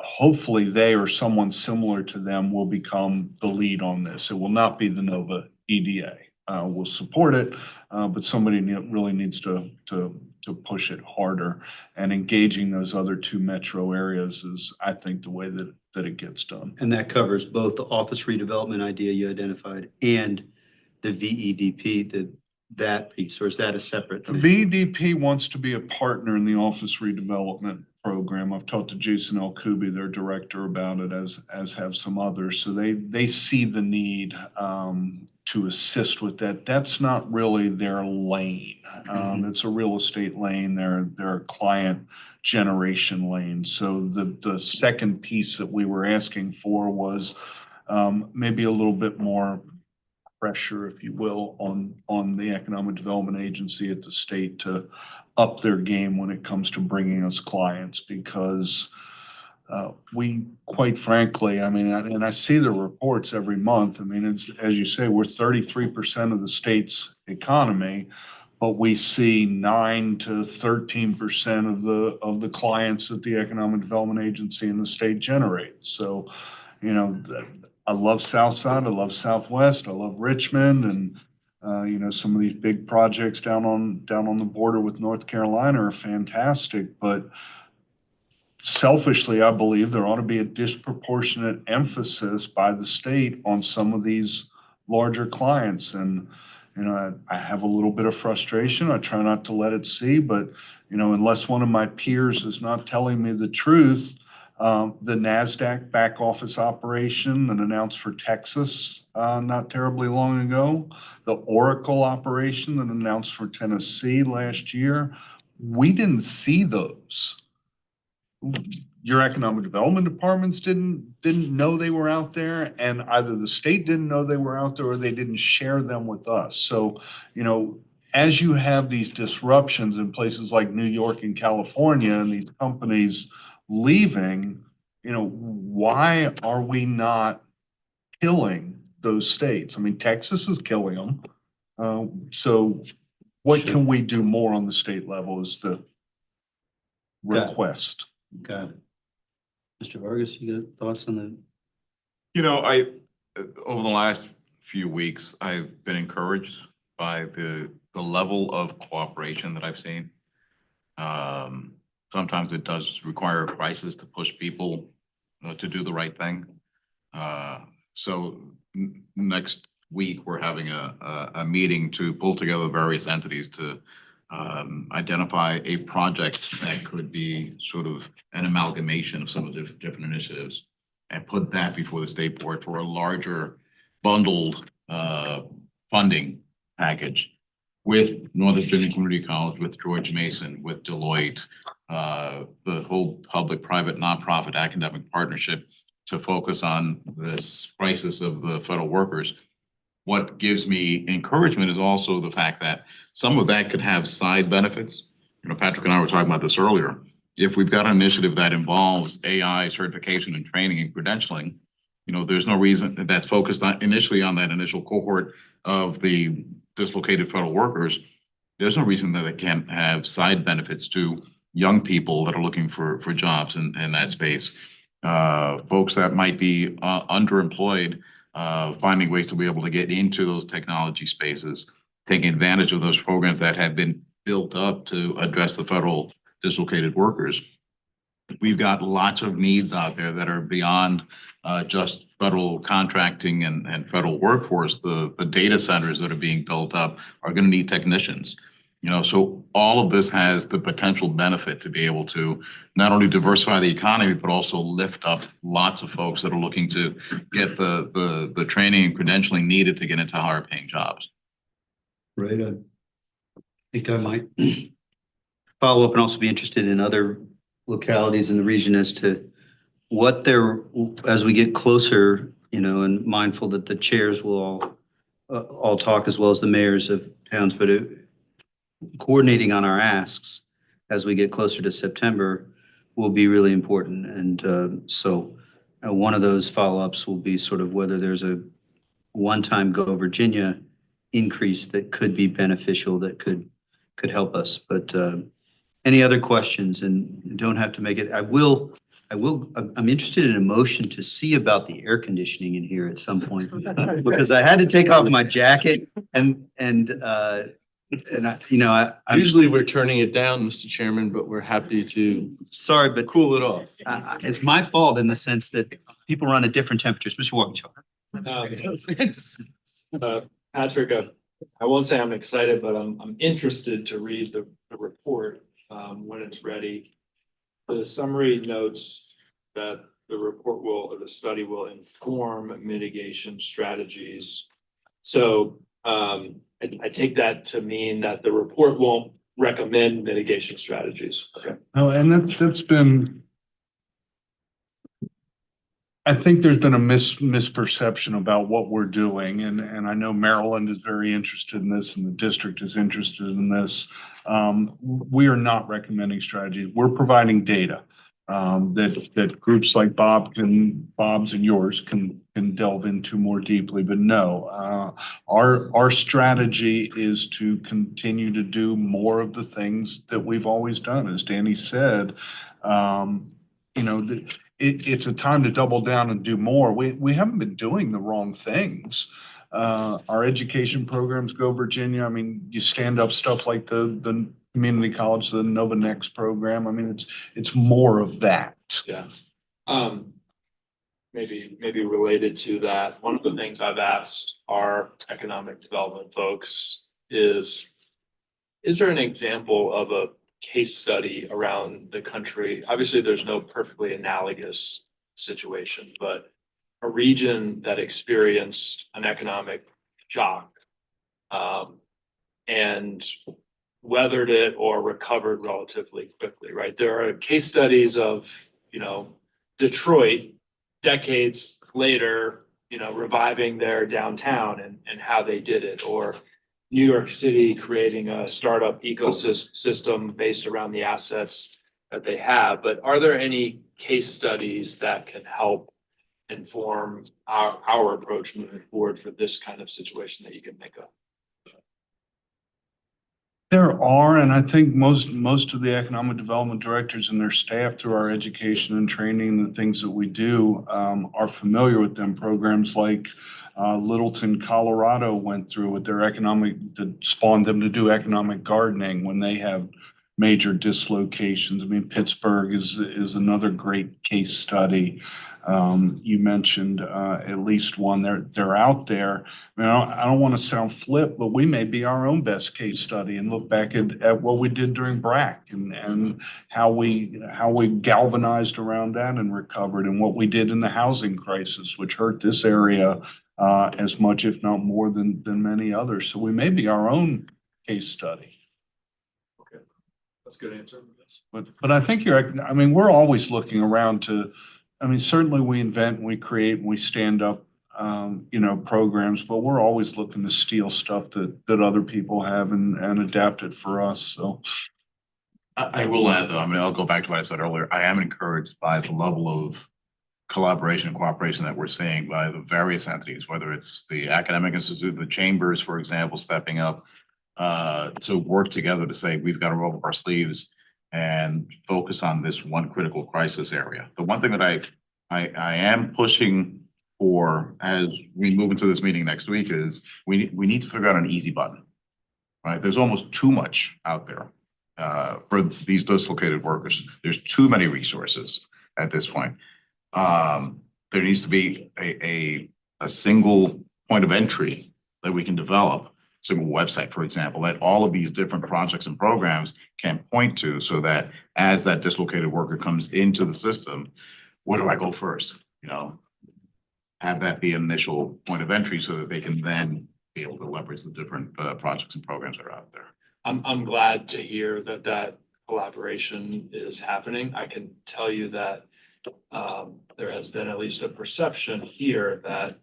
Hopefully they or someone similar to them will become the lead on this. It will not be the NOVA EDA. We'll support it, but somebody really needs to push it harder. And engaging those other two metro areas is, I think, the way that it gets done. And that covers both the office redevelopment idea you identified and the VEDP, that piece, or is that a separate thing? VDP wants to be a partner in the office redevelopment program. I've talked to Jason Alcubi, their director, about it, as have some others. So they see the need to assist with that. That's not really their lane. It's a real estate lane. They're a client generation lane. So the second piece that we were asking for was maybe a little bit more pressure, if you will, on the Economic Development Agency at the state to up their game when it comes to bringing us clients, because we, quite frankly, I mean, and I see the reports every month. I mean, it's, as you say, we're 33% of the state's economy, but we see 9 to 13% of the clients that the Economic Development Agency in the state generates. So, you know, I love Southside, I love Southwest, I love Richmond, and you know, some of these big projects down on the border with North Carolina are fantastic. But selfishly, I believe there ought to be a disproportionate emphasis by the state on some of these larger clients. And you know, I have a little bit of frustration. I try not to let it see, but you know, unless one of my peers is not telling me the truth. The NASDAQ back office operation that announced for Texas not terribly long ago, the Oracle operation that announced for Tennessee last year, we didn't see those. Your economic development departments didn't know they were out there, and either the state didn't know they were out there or they didn't share them with us. So, you know, as you have these disruptions in places like New York and California and these companies leaving, you know, why are we not killing those states? I mean, Texas is killing them. So what can we do more on the state level is the request. Got it. Mr. Vargas, you got thoughts on that? You know, over the last few weeks, I've been encouraged by the level of cooperation that I've seen. Sometimes it does require a crisis to push people to do the right thing. So next week, we're having a meeting to pull together various entities to identify a project that could be sort of an amalgamation of some of the different initiatives. and put that before the state board for a larger bundled funding package with Northern Virginia Community College, with George Mason, with Deloitte, the whole public-private nonprofit academic partnership to focus on this crisis of the federal workers. What gives me encouragement is also the fact that some of that could have side benefits. You know, Patrick and I were talking about this earlier. If we've got an initiative that involves AI certification and training and credentialing, you know, there's no reason that that's focused on initially on that initial cohort of the dislocated federal workers. There's no reason that it can't have side benefits to young people that are looking for jobs in that space. Folks that might be underemployed, finding ways to be able to get into those technology spaces, taking advantage of those programs that have been built up to address the federal dislocated workers. We've got lots of needs out there that are beyond just federal contracting and federal workforce. The data centers that are being built up are going to need technicians. You know, so all of this has the potential benefit to be able to not only diversify the economy, but also lift up lots of folks that are looking to get the training and credentialing needed to get into higher paying jobs. Right. I think I might follow up and also be interested in other localities in the region as to what they're, as we get closer, you know, and mindful that the chairs will all talk as well as the mayors of towns, but coordinating on our asks as we get closer to September will be really important. And so one of those follow-ups will be sort of whether there's a one-time Go Virginia increase that could be beneficial, that could help us. But any other questions? And you don't have to make it. I'm interested in a motion to see about the air conditioning in here at some point because I had to take off my jacket and I, you know, I'm Usually we're turning it down, Mr. Chairman, but we're happy to sorry, but cool it off. it's my fault in the sense that people run at different temperatures. Mr. Walkinshaw. Patrick, I won't say I'm excited, but I'm interested to read the report when it's ready. The summary notes that the report will, or the study will inform mitigation strategies. So I take that to mean that the report won't recommend mitigation strategies. Okay. Oh, and that's been, I think there's been a misperception about what we're doing, and I know Maryland is very interested in this, and the district is interested in this. We are not recommending strategies. We're providing data that groups like Bob's and yours can delve into more deeply. But no, our strategy is to continue to do more of the things that we've always done. As Danny said, you know, it's a time to double down and do more. We haven't been doing the wrong things. Our education programs, Go Virginia, I mean, you stand up stuff like the community college, the Nova Next program. I mean, it's more of that. Yeah. Maybe related to that, one of the things I've asked our economic development folks is there an example of a case study around the country? Obviously, there's no perfectly analogous situation, but a region that experienced an economic shock and weathered it or recovered relatively quickly, right? There are case studies of, you know, Detroit decades later, you know, reviving their downtown and how they did it, or New York City creating a startup ecosystem based around the assets that they have. But are there any case studies that can help inform our approach moving forward for this kind of situation that you can think of? There are, and I think most of the economic development directors and their staff through our education and training, the things that we do, are familiar with them. Programs like Littleton, Colorado went through with their that spawned them to do economic gardening when they have major dislocations. I mean, Pittsburgh is another great case study. You mentioned at least one. They're out there. I mean, I don't want to sound flip, but we may be our own best case study and look back at what we did during BRAC and how we galvanized around that and recovered, and what we did in the housing crisis, which hurt this area as much, if not more, than many others. So we may be our own case study. Okay, that's a good answer. Yes. But I think I mean, we're always looking around I mean, certainly we invent, we create, we stand up, programs, but we're always looking to steal stuff that other people have and adapt it for us. So. I will add though, I mean, I'll go back to what I said earlier. I am encouraged by the level of collaboration and cooperation that we're seeing by the various entities, whether it's the academic institute, the chambers, for example, stepping up to work together to say, we've got to roll up our sleeves and focus on this one critical crisis area. The one thing that I am pushing for as we move into this meeting next week is we need to figure out an easy button, right? There's almost too much out there for these dislocated workers. There's too many resources at this point. There needs to be a single point of entry that we can develop, single website, for example, that all of these different projects and programs can point to, so that as that dislocated worker comes into the system, where do I go first? Have that be an initial point of entry so that they can then be able to leverage the different projects and programs that are out there. I'm glad to hear that collaboration is happening. I can tell you that there has been at least a perception here that,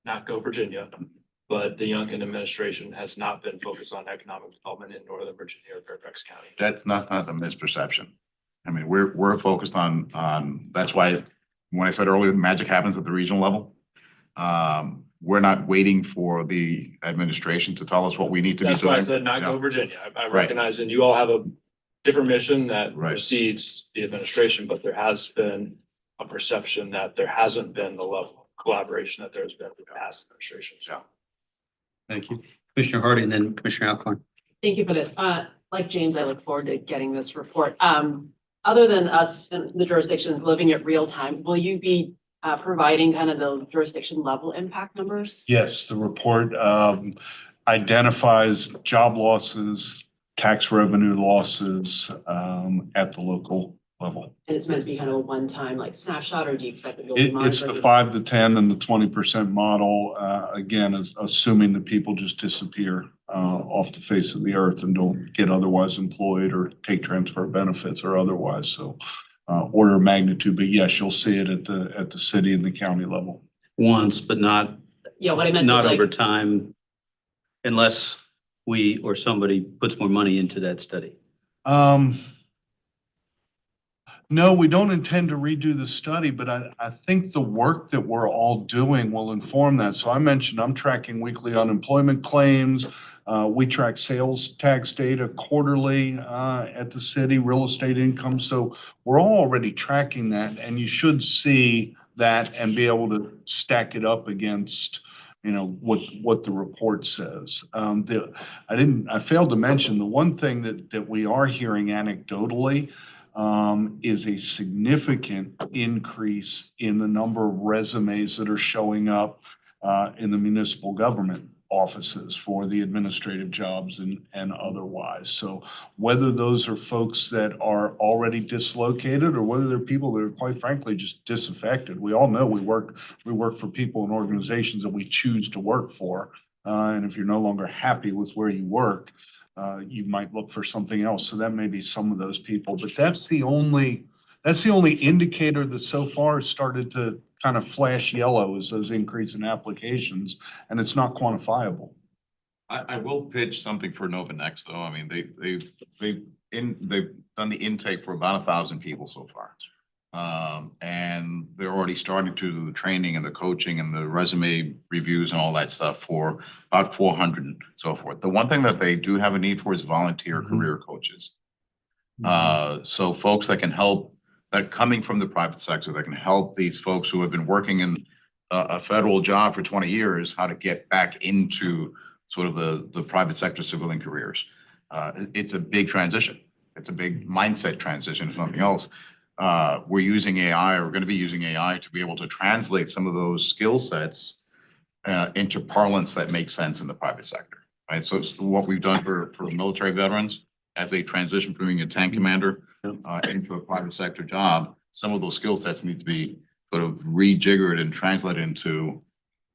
not Go Virginia, but the Youngkin administration has not been focused on economic development in Northern Virginia or Fairfax County. That's not a misperception. I mean, we're focused on, that's why when I said earlier, the magic happens at the regional level. We're not waiting for the administration to tell us what we need to be doing. That's why I said not Go Virginia. I recognize, and you all have a different mission that Right. precedes the administration, but there has been a perception that there hasn't been the level of collaboration that there's been with past administrations. Yeah. Thank you. Commissioner Hardy and then Commissioner Alcorn. Thank you for this. Like James, I look forward to getting this report. Other than us in the jurisdictions living it real time, will you be providing kind of the jurisdiction level impact numbers? Yes, the report identifies job losses, tax revenue losses at the local level. And it's meant to be kind of a one-time like snapshot, or do you expect that you'll be It's the monitoring? 5 to 10 and the 20% model, again, assuming that people just disappear off the face of the earth and don't get otherwise employed or take transfer benefits or otherwise. So order of magnitude, but yes, you'll see it at the city and the county level. Once, but not Yeah, what I meant is not like, over time, unless we or somebody puts more money into that study. No, we don't intend to redo the study, but I think the work that we're all doing will inform that. So I mentioned I'm tracking weekly unemployment claims. We track sales tax data quarterly at the city, real estate income. So we're all already tracking that, and you should see that and be able to stack it up against what the report says. I failed to mention the one thing that we are hearing anecdotally is a significant increase in the number of resumes that are showing up in the municipal government offices for the administrative jobs and otherwise. So whether those are folks that are already dislocated or whether they're people that are quite frankly just disaffected. We all know we work for people and organizations that we choose to work for. And if you're no longer happy with where you work, you might look for something else. So that may be some of those people, but that's the only indicator that so far has started to kind of flash yellow is those increase in applications, and it's not quantifiable. I will pitch something for Nova Next though. I mean, they've done the intake for about 1,000 people so far. And they're already starting to do the training and the coaching and the resume reviews and all that stuff for about 400 and so forth. The one thing that they do have a need for is volunteer career coaches. So folks that can help, that coming from the private sector, that can help these folks who have been working in a federal job for 20 years, how to get back into sort of the private sector civilian careers. It's a big transition. it's a big mindset transition, if nothing else. We're using AI, or we're gonna be using AI to be able to translate some of those skill sets into parlance that makes sense in the private sector, right? So it's what we've done for military veterans as they transition from being a tank commander into a private sector job, some of those skill sets need to be sort of rejiggered and translated into,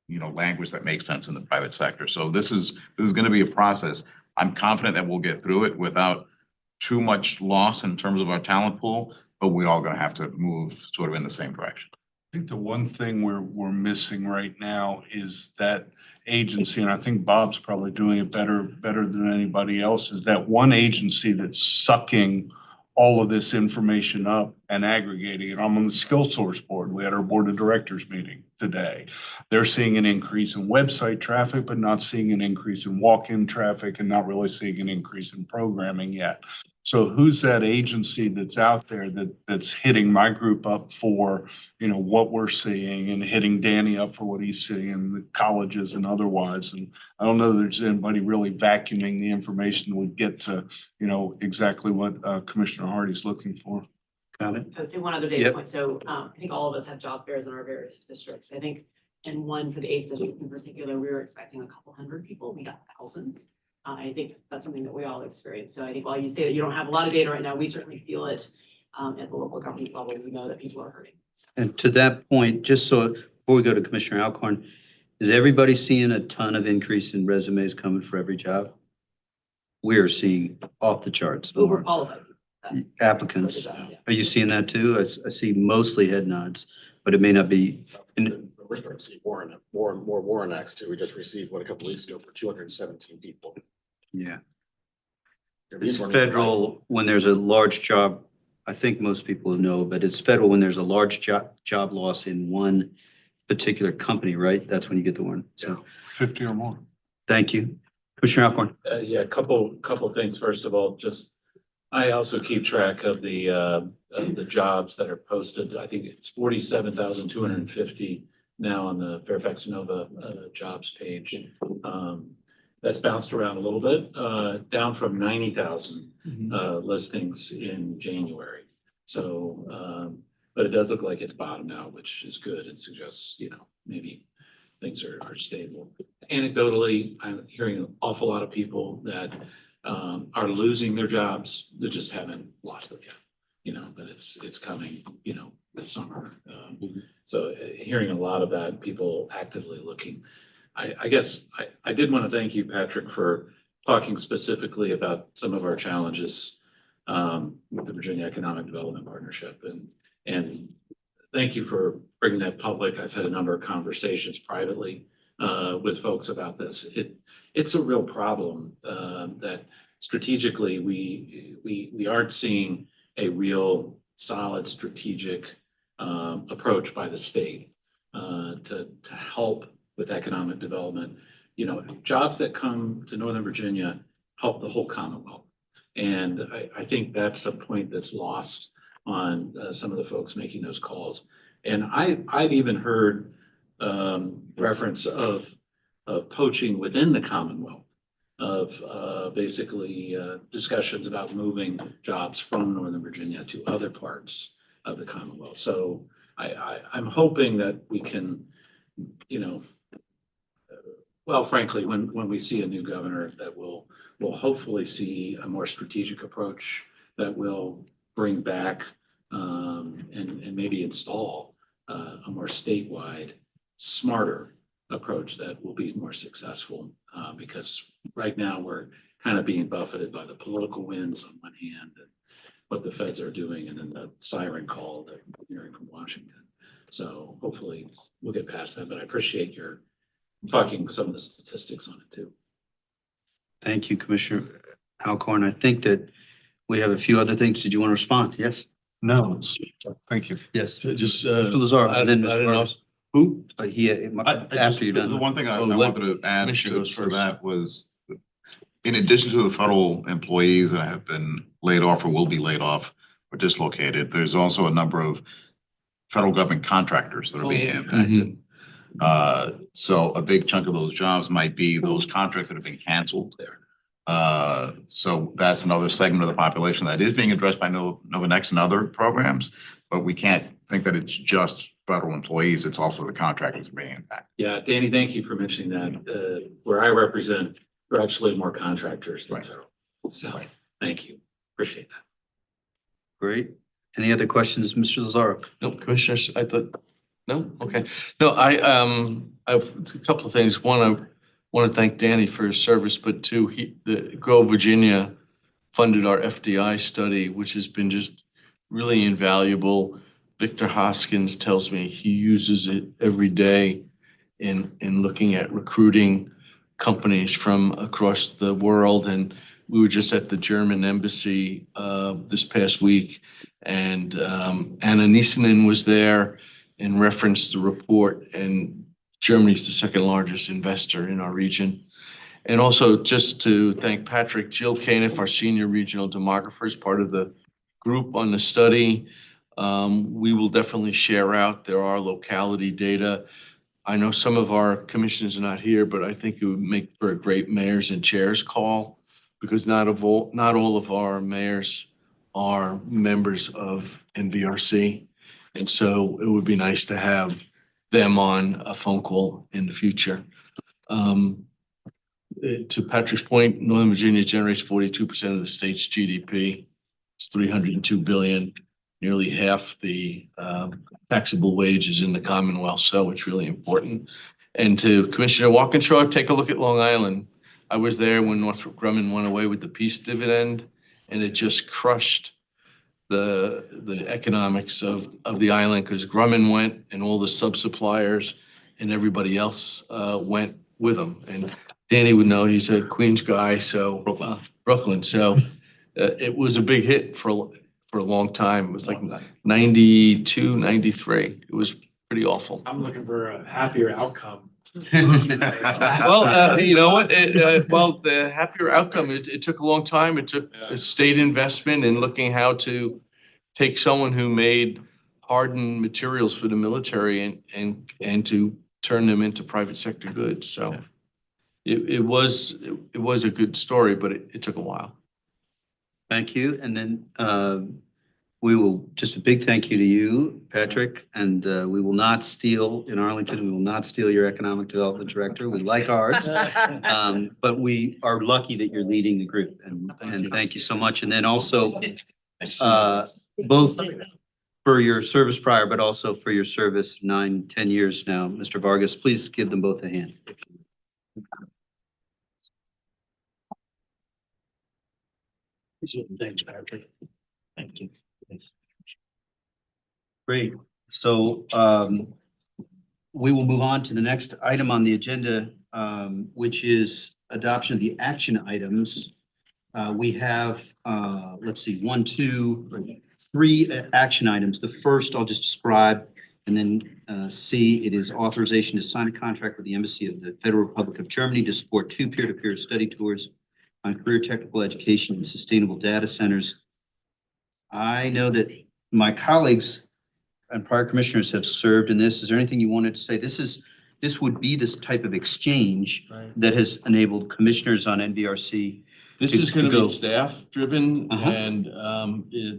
you know, language that makes sense in the private sector. So this is gonna be a process. I'm confident that we'll get through it without too much loss in terms of our talent pool, but we all gonna have to move sort of in the same direction. I think the one thing we're missing right now is that agency, and I think Bob's probably doing it better than anybody else, is that one agency that's sucking all of this information up and aggregating it. I'm on the Skill Source Board. We had our Board of Directors meeting today. They're seeing an increase in website traffic, but not seeing an increase in walk-in traffic and not really seeing an increase in programming yet. So who's that agency that's out there that's hitting my group up for, you know, what we're seeing, and hitting Danny up for what he's seeing in the colleges and otherwise? And I don't know that there's anybody really vacuuming the information that would get to, you know, exactly what Commissioner Hardy's looking for. Got it? I would say one other data Yep. point. So I think all of us have job fairs in our various districts. I think in one for the 8th district in particular, we were expecting a couple hundred people. We got thousands. I think that's something that we all experience. So I think while you say that you don't have a lot of data right now, we certainly feel it at the local government level. We know that people are hurting. And to that point, just so, before we go to Commissioner Alcorn, is everybody seeing a ton of increase in resumes coming for every job? We are seeing off the charts more Overqualified. applicants. Yeah. Are you seeing that too? I see mostly head nods, but it may not be. We're starting to see more Warren Acts too. We just received one a couple weeks ago for 217 people. Yeah. These It's weren't even federal when there's a large job. I think most people know, but it's federal when there's a large job loss in one particular company, right? That's when you get the warning. So 50 or more. thank you. Commissioner Alcorn. Yeah, a couple things. First of all, just, I also keep track of the jobs that are posted. I think it's 47,250 now on the Fairfax Nova jobs page. That's bounced around a little bit, down from 90,000 listings in January. So, but it does look like it's bottomed out, which is good. It suggests, you know, maybe things are stable. Anecdotally, I'm hearing an awful lot of people that are losing their jobs. They just haven't lost them yet, you know, but it's coming, you know, this summer. So hearing a lot of that, people actively looking. I guess I did want to thank you, Patrick, for talking specifically about some of our challenges with the Virginia Economic Development Partnership, and thank you for bringing that public. I've had a number of conversations privately with folks about this. It's a real problem that strategically we aren't seeing a real solid strategic approach by the state to help with economic development. You know, jobs that come to Northern Virginia help the whole Commonwealth. And I think that's a point that's lost on some of the folks making those calls. And I've even heard reference of poaching within the Commonwealth, of basically discussions about moving jobs from Northern Virginia to other parts of the Commonwealth. So I'm hoping that we can, you know, well, frankly, when we see a new governor, that we'll hopefully see a more strategic approach that will bring back and maybe install a more statewide, smarter approach that will be more successful. Because right now we're kind of being buffeted by the political winds on one hand and what the feds are doing, and then the siren call that we're hearing from Washington. So hopefully we'll get past that, but I appreciate your talking some of the statistics on it too. Thank you, Commissioner Alcorn. I think that we have a few other things. Did you want to respond? Yes. No, thank you. Yes. Just, Mr. Lazar, I and then don't Mr. know. Vargas. Who? After you're The done. one thing I Oh, wanted to add Commissioner to goes first. that was, in addition to the federal employees that have been laid off or will be laid off or dislocated, there's also a number of federal government contractors that are being impacted. So a big chunk of those jobs might be those contracts that have been canceled. So that's another segment of the population that is being addressed by Nova and other programs. But we can't think that it's just federal employees, it's also the contractors being impacted. Yeah, Danny, thank you for mentioning that. Where I represent, we're actually more contractors than Right. federal. So, Right. thank you. Appreciate that. Great. Any other questions, Mr. Lazaro? No, commissioners, I thought, no, okay. No, I've a couple of things. One, I want to thank Danny for his service, but two, the Grow Virginia funded our FDI study, which has been just really invaluable. Victor Hoskins tells me he uses it every day in looking at recruiting companies from across the world. And we were just at the German embassy this past week, and Anna Niessanen was there and referenced the report. And Germany's the second largest investor in our region. And also just to thank Patrick, Jill Caniff, our senior regional demographer, is part of the group on the study. We will definitely share out. There are locality data. I know some of our commissioners are not here, but I think it would make for a great mayors and chairs call, because not all of our mayors are members of NVRC. And so it would be nice to have them on a phone call in the future. To Patrick's point, Northern Virginia generates 42% of the state's GDP. It's 302 billion, nearly half the taxable wages in the Commonwealth, so it's really important. And to Commissioner Walkinshaw, take a look at Long Island. I was there when Northrop Grumman went away with the peace dividend, and it just crushed the economics of the island, because Grumman went and all the sub-suppliers and everybody else went with them. And Danny would know, he's a Queens guy, so Brooklyn. So it was a big hit for a long time. It was like 92, 93. It was pretty awful. I'm looking for a happier outcome. Well, you know what? Well, the happier outcome, it took a long time. It took a state investment in looking how to take someone who made hardened materials for the military and to turn them into private sector goods. So it was a good story, but it took a while. Thank you. And then we will, just a big thank you to you, Patrick, and we will not steal, in Arlington, we will not steal your economic development director. We like ours. But we are lucky that you're leading the group, and thank you so much. And then also, both for your service prior, but also for your service 9-10 years now, Mr. Vargas, please give them both a hand. Thanks, Patrick. Thank you. Great. So we will move on to the next item on the agenda, which is adoption of the action items. We have, let's see, 1, 2, 3 action items. The first I'll just describe, and then C, it is authorization to sign a contract with the Embassy of the Federal Republic of Germany to support 2 peer-to-peer study tours on career technical education and sustainable data centers. I know that my colleagues and prior commissioners have served in this. Is there anything you wanted to say? This would be this type of exchange that has enabled commissioners on NVRC. This to- is going to to go. be staff driven, Uh-huh. and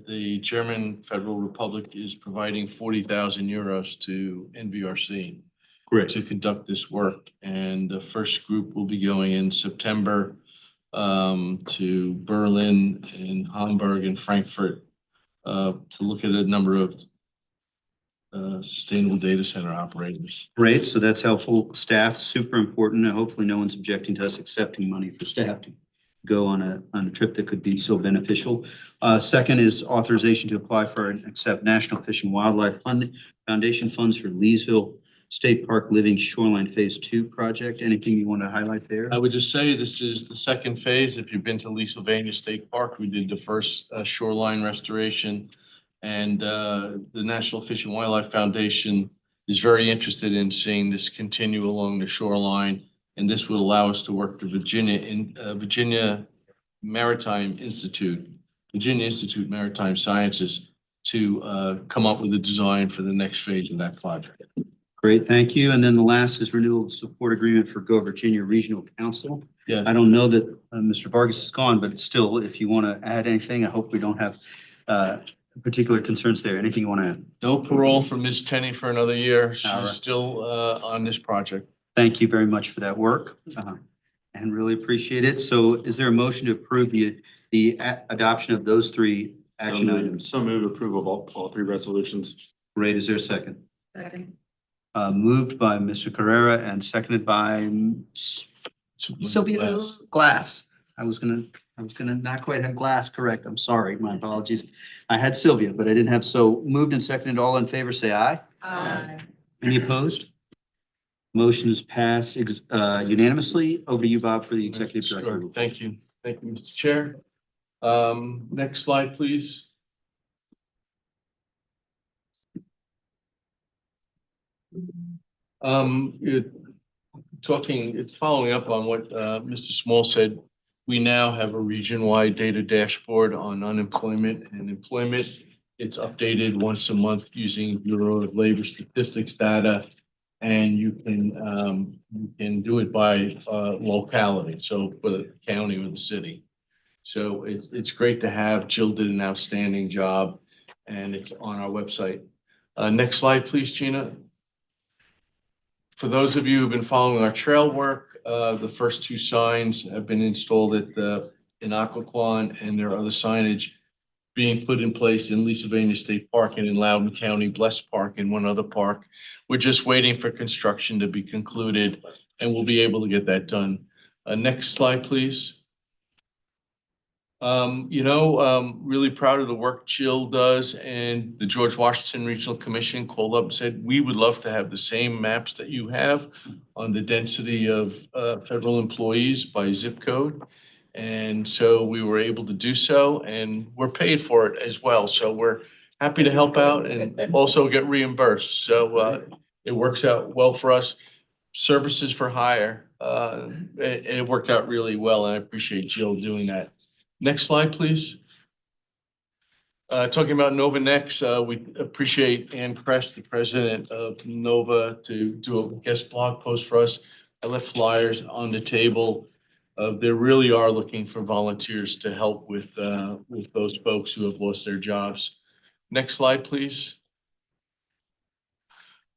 the German Federal Republic is providing 40,000 euros to NVRC Great. to conduct this work. And the first group will be going in September to Berlin and Hamburg and Frankfurt to look at a number of sustainable data center operators. Great, so that's helpful. Staff, super important. And hopefully no one's objecting to us accepting money for staff to go on a trip that could be so beneficial. Second is authorization to apply for and accept National Fish and Wildlife Foundation funds for Leesville State Park Living Shoreline Phase 2 project. Anything you want to highlight there? I would just say this is the second phase. If you've been to Leesylvania State Park, we did the first shoreline restoration. And the National Fish and Wildlife Foundation is very interested in seeing this continue along the shoreline. And this would allow us to work with Virginia Maritime Institute, Virginia Institute Maritime Sciences, to come up with a design for the next phase of that project. Great, thank you. And then the last is renewal of support agreement for Go Virginia Regional Council. Yeah. I don't know that Mr. Vargas is gone, but still, if you want to add anything, I hope we don't have particular concerns there. Anything you want to add? No parole for Ms. Tenney for another year. All right. She's still on this project. Thank you very much for that work and really appreciate it. So is there a motion to approve the adoption of those three action items? So move approval of all three resolutions. Great, is there a second? Moved by Mr. Carrera and seconded by Sylvia Glass. I was gonna not quite have Glass correct. I'm sorry, my apologies. I had Sylvia, but I didn't have, so moved and seconded. All in favor, say aye. Aye. Any opposed? Motion is passed unanimously. Over to you, Bob, for the executive Sure. director. Thank you. Thank you, Mr. Chair. Next slide, please. It's following up on what Mr. Small said. We now have a region-wide data dashboard on unemployment and employment. It's updated once a month using Bureau of Labor Statistics data. And you can do it by locality, so for the county or the city. So it's great to have. Jill did an outstanding job and it's on our website. Next slide, please, Gina. For those of you who've been following our trail work, the first two signs have been installed in Occoquan, and there are other signage being put in place in Leesylvania State Park and in Loudoun County, Bless Park, and one other park. We're just waiting for construction to be concluded, and we'll be able to get that done. Next slide, please. Really proud of the work Jill does, and the George Washington Regional Commission called up and said, we would love to have the same maps that you have on the density of federal employees by zip code. And so we were able to do so, and we're paid for it as well. So we're happy to help out and also get reimbursed. So it works out well for us. Services for hire, and it worked out really well, and I appreciate Jill doing that. Next slide, please. Talking about Nova Next, we appreciate Ann Kress, the president of Nova, to do a guest blog post for us. I left flyers on the table. They really are looking for volunteers to help with those folks who have lost their jobs. Next slide, please.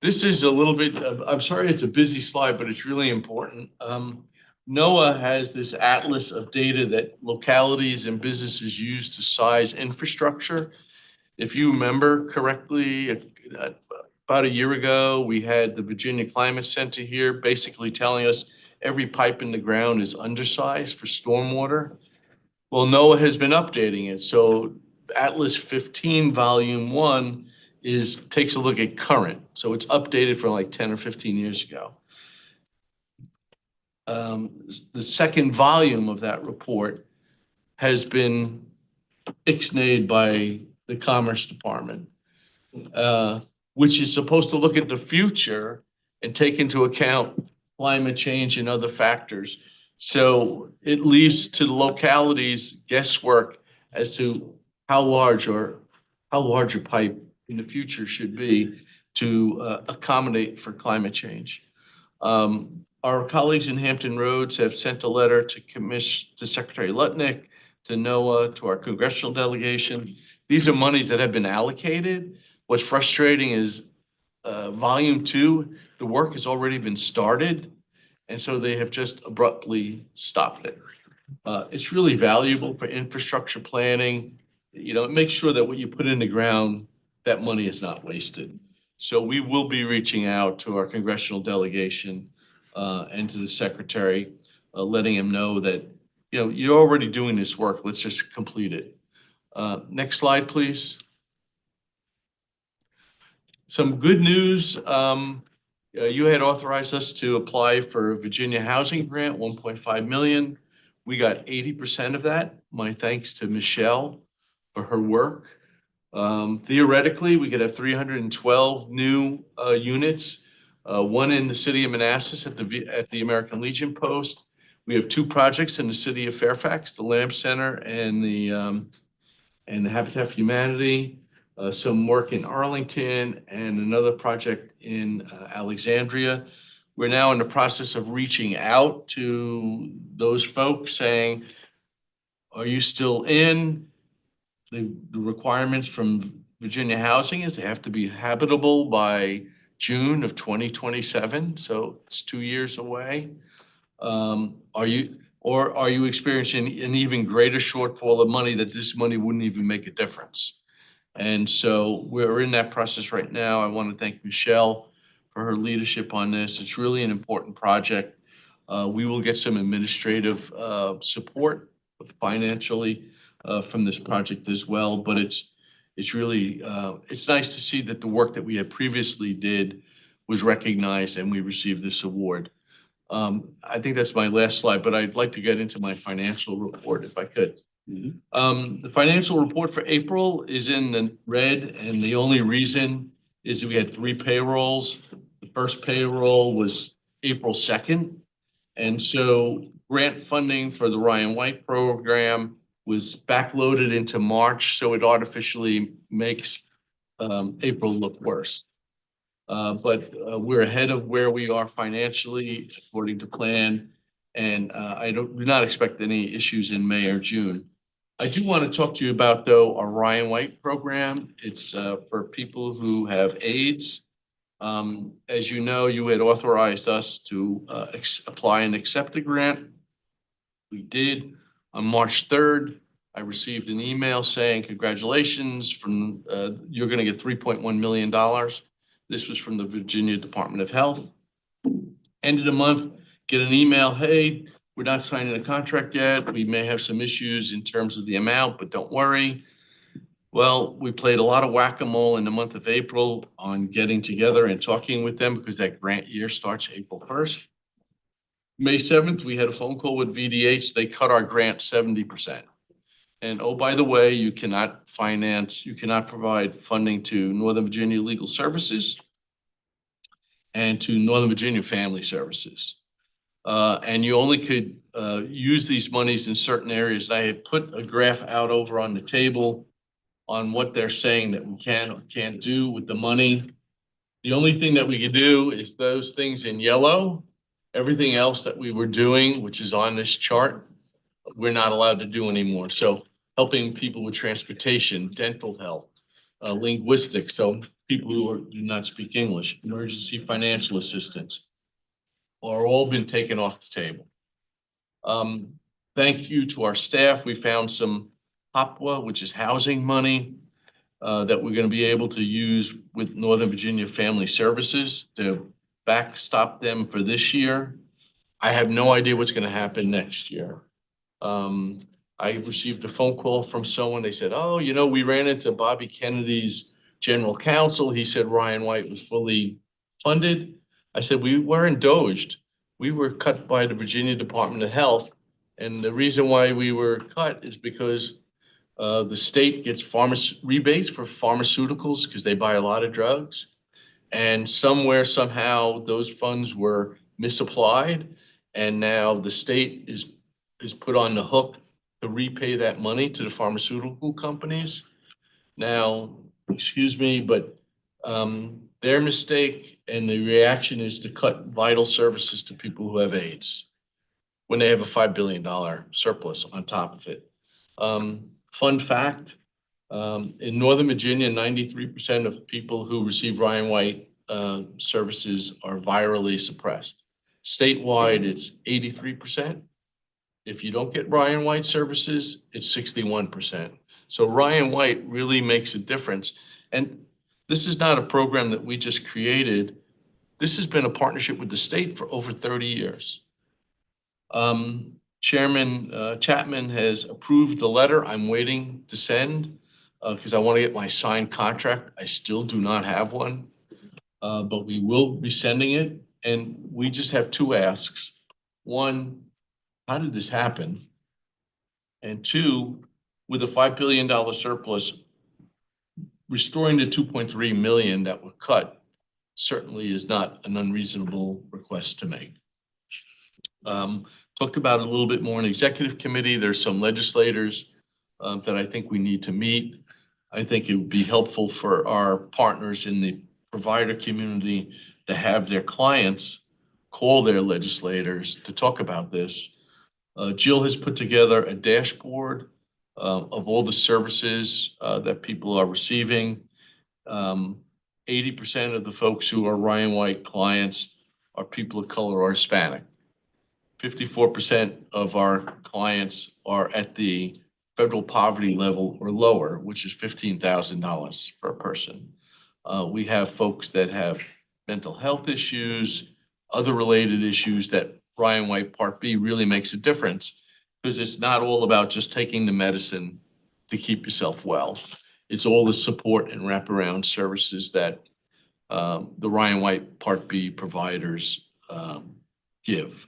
This is a little bit, I'm sorry, it's a busy slide, but it's really important. NOAA has this atlas of data that localities and businesses use to size infrastructure. If you remember correctly, about a year ago, we had the Virginia Climate Center here basically telling us every pipe in the ground is undersized for stormwater. Well, NOAA has been updating it. So Atlas 15 Volume 1 takes a look at current. So it's updated from like 10 or 15 years ago. The second volume of that report has been ixnayed by the Commerce Department, which is supposed to look at the future and take into account climate change and other factors. So it leaves to the localities guesswork as to how large a pipe in the future should be to accommodate for climate change. Our colleagues in Hampton Roads have sent a letter to Secretary Lutnick, to NOAA, to our congressional delegation. These are monies that have been allocated. What's frustrating is Volume 2, the work has already been started, and so they have just abruptly stopped it. It's really valuable for infrastructure planning. It makes sure that what you put in the ground, that money is not wasted. So we will be reaching out to our congressional delegation and to the secretary, letting him know that, you're already doing this work. Let's just complete it. Next slide, please. Some good news. You had authorized us to apply for a Virginia Housing Grant, 1.5 million. We got 80% of that. My thanks to Michelle for her work. Theoretically, we could have 312 new units. One in the city of Manassas at the American Legion Post. We have two projects in the city of Fairfax, the Lamb Center and the Habitat for Humanity. some work in Arlington and another project in Alexandria. We're now in the process of reaching out to those folks saying, are you still in? The requirements from Virginia Housing is they have to be habitable by June of 2027, so it's 2 years away. Are you experiencing an even greater shortfall of money that this money wouldn't even make a difference? And so we're in that process right now. I want to thank Michelle for her leadership on this. It's really an important project. We will get some administrative support financially from this project as well, but it's really it's nice to see that the work that we had previously did was recognized and we received this award. I think that's my last slide, but I'd like to get into my financial report if I could. The financial report for April is in the red, and the only reason is that we had 3 payrolls. The first payroll was April 2nd. And so grant funding for the Ryan White program was backloaded into March, so it artificially makes April look worse. But we're ahead of where we are financially according to plan. And I do not expect any issues in May or June. I do want to talk to you about, though, our Ryan White program. It's for people who have AIDS. As you know, you had authorized us to apply and accept a grant. We did. On March 3rd, I received an email saying, congratulations, from you're going to get $3.1 million. This was from the Virginia Department of Health. End of the month, get an email, hey, we're not signing a contract yet. We may have some issues in terms of the amount, but don't worry. Well, we played a lot of whack-a-mole in the month of April on getting together and talking with them because that grant year starts April 1st. May 7th, we had a phone call with VDH. They cut our grant 70%. And oh, by the way, you cannot provide funding to Northern Virginia Legal Services and to Northern Virginia Family Services. And you only could use these monies in certain areas. I had put a graph out over on the table on what they're saying that we can or can't do with the money. The only thing that we could do is those things in yellow. Everything else that we were doing, which is on this chart, we're not allowed to do anymore. So helping people with transportation, dental health, linguistics, so people who do not speak English, emergency financial assistance, are all been taken off the table. Thank you to our staff. We found some HOPWA, which is housing money, that we're going to be able to use with Northern Virginia Family Services to backstop them for this year. I have no idea what's going to happen next year. I received a phone call from someone. They said, oh, you know, we ran into Bobby Kennedy's general counsel. He said Ryan White was fully funded. I said, we weren't doged. We were cut by the Virginia Department of Health. And the reason why we were cut is because the state gets rebates for pharmaceuticals because they buy a lot of drugs. And somewhere, somehow, those funds were misapplied. And now the state is put on the hook to repay that money to the pharmaceutical companies. Now, excuse me, but their mistake and the reaction is to cut vital services to people who have AIDS when they have a $5 billion surplus on top of it. Fun fact, in Northern Virginia, 93% of people who receive Ryan White services are virally suppressed. Statewide, it's 83%. If you don't get Ryan White services, it's 61%. So Ryan White really makes a difference. And this is not a program that we just created. This has been a partnership with the state for over 30 years. Chairman Chapman has approved the letter I'm waiting to send because I want to get my signed contract. I still do not have one, but we will be sending it. And we just have 2 asks. 1, how did this happen? And 2, with a $5 billion surplus, restoring the 2.3 million that were cut certainly is not an unreasonable request to make. Talked about it a little bit more in executive committee. There's some legislators that I think we need to meet. I think it would be helpful for our partners in the provider community to have their clients call their legislators to talk about this. Jill has put together a dashboard of all the services that people are receiving. 80% of the folks who are Ryan White clients are people of color or Hispanic. 54% of our clients are at the federal poverty level or lower, which is $15,000 per person. We have folks that have mental health issues, other related issues that Ryan White Part B really makes a difference, because it's not all about just taking the medicine to keep yourself well. It's all the support and wraparound services that the Ryan White Part B providers give.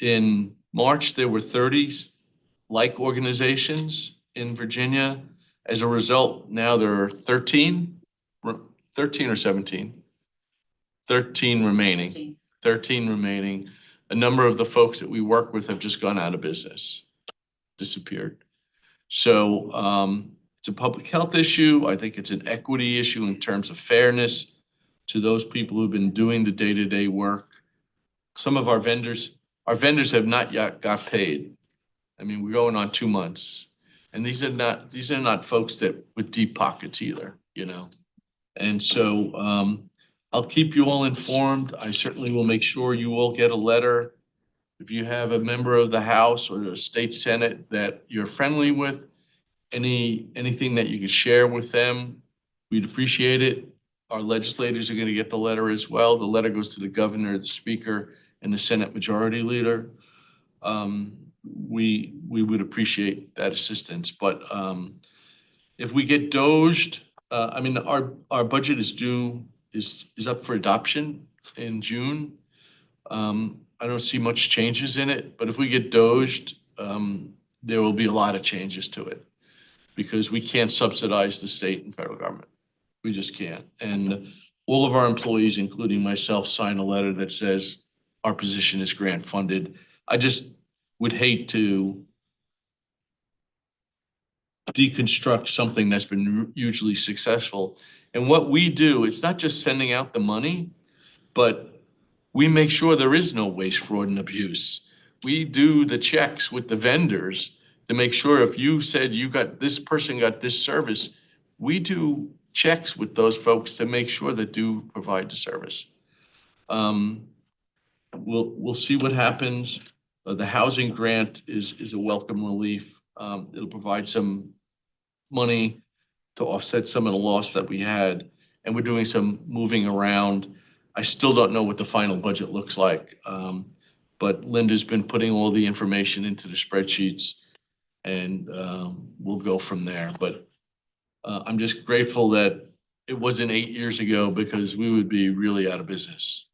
In March, there were 30 like organizations in Virginia. As a result, now there are 13 or 17? 13 remaining. 13 remaining. A number of the folks that we work with have just gone out of business, disappeared. So it's a public health issue. I think it's an equity issue in terms of fairness to those people who've been doing the day-to-day work. Some of our vendors have not yet got paid. I mean, we're going on 2 months. And these are not folks that with deep pockets either, you know? And so I'll keep you all informed. I certainly will make sure you all get a letter. If you have a member of the House or the State Senate that you're friendly with, anything that you can share with them, we'd appreciate it. Our legislators are going to get the letter as well. The letter goes to the governor, the speaker, and the Senate Majority Leader. We would appreciate that assistance. But if we get doged, I mean, our budget is up for adoption in June. I don't see much changes in it, but if we get doged, there will be a lot of changes to it, because we can't subsidize the state and federal government. We just can't. And all of our employees, including myself, sign a letter that says our position is grant funded. I just would hate to deconstruct something that's been hugely successful. And what we do, it's not just sending out the money, but we make sure there is no waste, fraud, and abuse. We do the checks with the vendors to make sure if you said this person got this service, we do checks with those folks to make sure that do provide the service. We'll see what happens. The housing grant is a welcome relief. It'll provide some money to offset some of the loss that we had, and we're doing some moving around. I still don't know what the final budget looks like, but Linda's been putting all the information into the spreadsheets, and we'll go from there. But I'm just grateful that it wasn't 8 years ago, because we would be really out of business.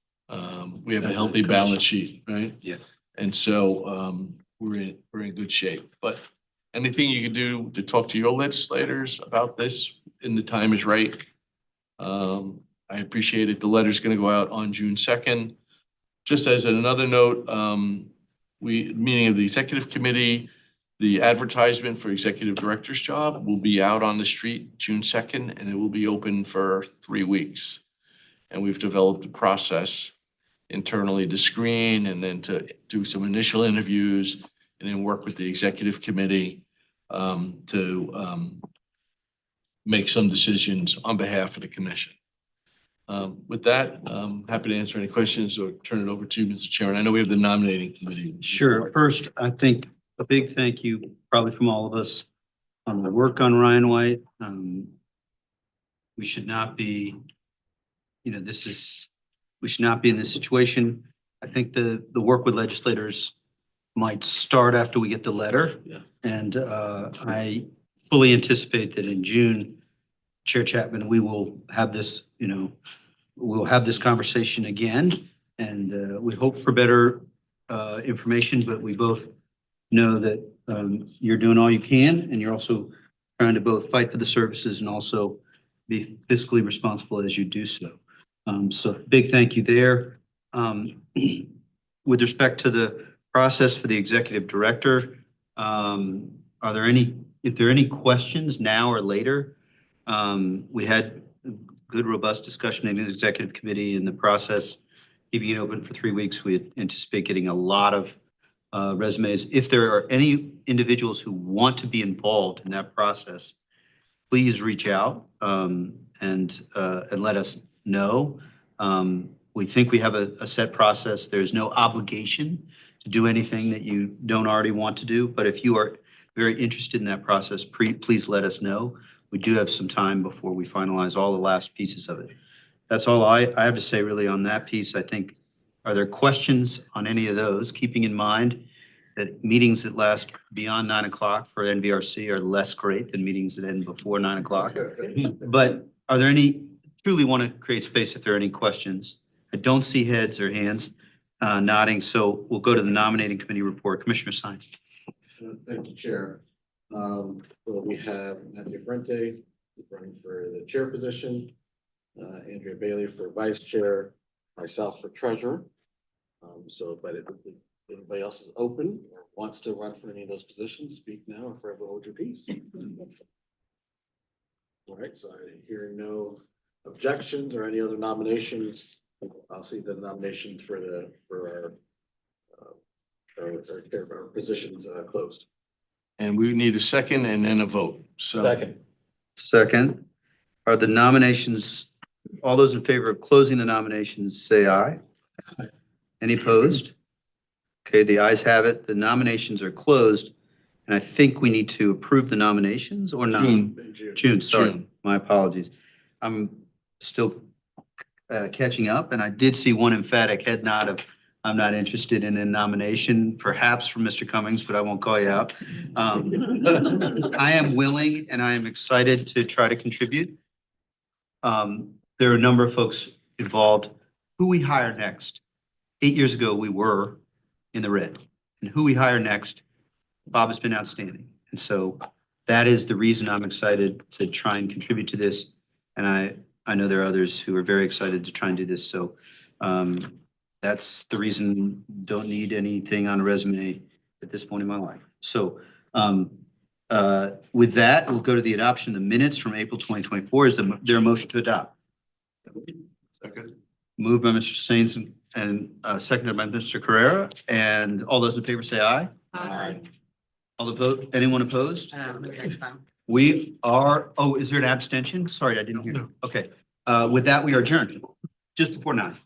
We have a healthy balance sheet, right? Yeah. And so we're in good shape. But anything you can do to talk to your legislators about this, and the time is right, I appreciate it. The letter's going to go out on June 2nd. Just as another note, meeting of the executive committee, the advertisement for executive director's job will be out on the street June 2nd, and it will be open for 3 weeks. And we've developed a process internally to screen, and then to do some initial interviews, and then work with the executive committee to make some decisions on behalf of the commission. With that, I'm happy to answer any questions or turn it over to you, Mr. Chairman. I know we have the nominating committee. Sure. First, I think a big thank you, probably from all of us, on the work on Ryan White. We should not be, we should not be in this situation. I think the work with legislators might start after we get the letter. Yeah. And I fully anticipate that in June, Chair Chapman, we will have this, we'll have this conversation again. And we hope for better information, but we both know that you're doing all you can, and you're also trying to both fight for the services and also be fiscally responsible as you do so. So big thank you there. With respect to the process for the executive director, are there any if there are any questions now or later, we had good, robust discussion in the executive committee in the process. Keeping it open for 3 weeks, we anticipate getting a lot of resumes. If there are any individuals who want to be involved in that process, please reach out and let us know. We think we have a set process. There's no obligation to do anything that you don't already want to do. But if you are very interested in that process, please let us know. We do have some time before we finalize all the last pieces of it. That's all I have to say really on that piece. I think, are there questions on any of those? Keeping in mind that meetings that last beyond 9 o'clock for NVRC are less great than meetings that end before 9 o'clock. But are there any, truly want to create space if there are any questions? I don't see heads or hands nodding, so we'll go to the nominating committee report. Commissioner Science. Thank you, Chair. Well, we have Matthew Frente running for the chair position, Andrea Bailey for vice chair, myself for treasurer. But if anybody else is open or wants to run for any of those positions, speak now or forever hold your peace. All right, so hearing no objections or any other nominations, I'll see the nominations for our positions closed. And we need a second and then a vote. So. Second, are the nominations, all those in favor of closing the nominations, say aye. Any opposed? Okay, the ayes have it. The nominations are closed. And I think we need to approve the nominations or not? June, sorry. June. My apologies. I'm still catching up, and I did see one emphatic head nod of, I'm not interested in a nomination, perhaps from Mr. Cummings, but I won't call you out. I am willing and I am excited to try to contribute. There are a number of folks involved. Who we hire next? 8 years ago, we were in the red. And who we hire next, Bob has been outstanding. And so that is the reason I'm excited to try and contribute to this. And I know there are others who are very excited to try and do this. So that's the reason, don't need anything on a resume at this point in my life. So with that, we'll go to the adoption of the minutes from April 2024. Is there a motion to adopt? Second. Moved by Mr. Sains and seconded by Mr. Carrera. And all those in favor say aye. Aye. All opposed? Anyone opposed? Next time. We are, oh, is there an abstention? Sorry, I didn't hear. No. Okay. With that, we are adjourned just before 9.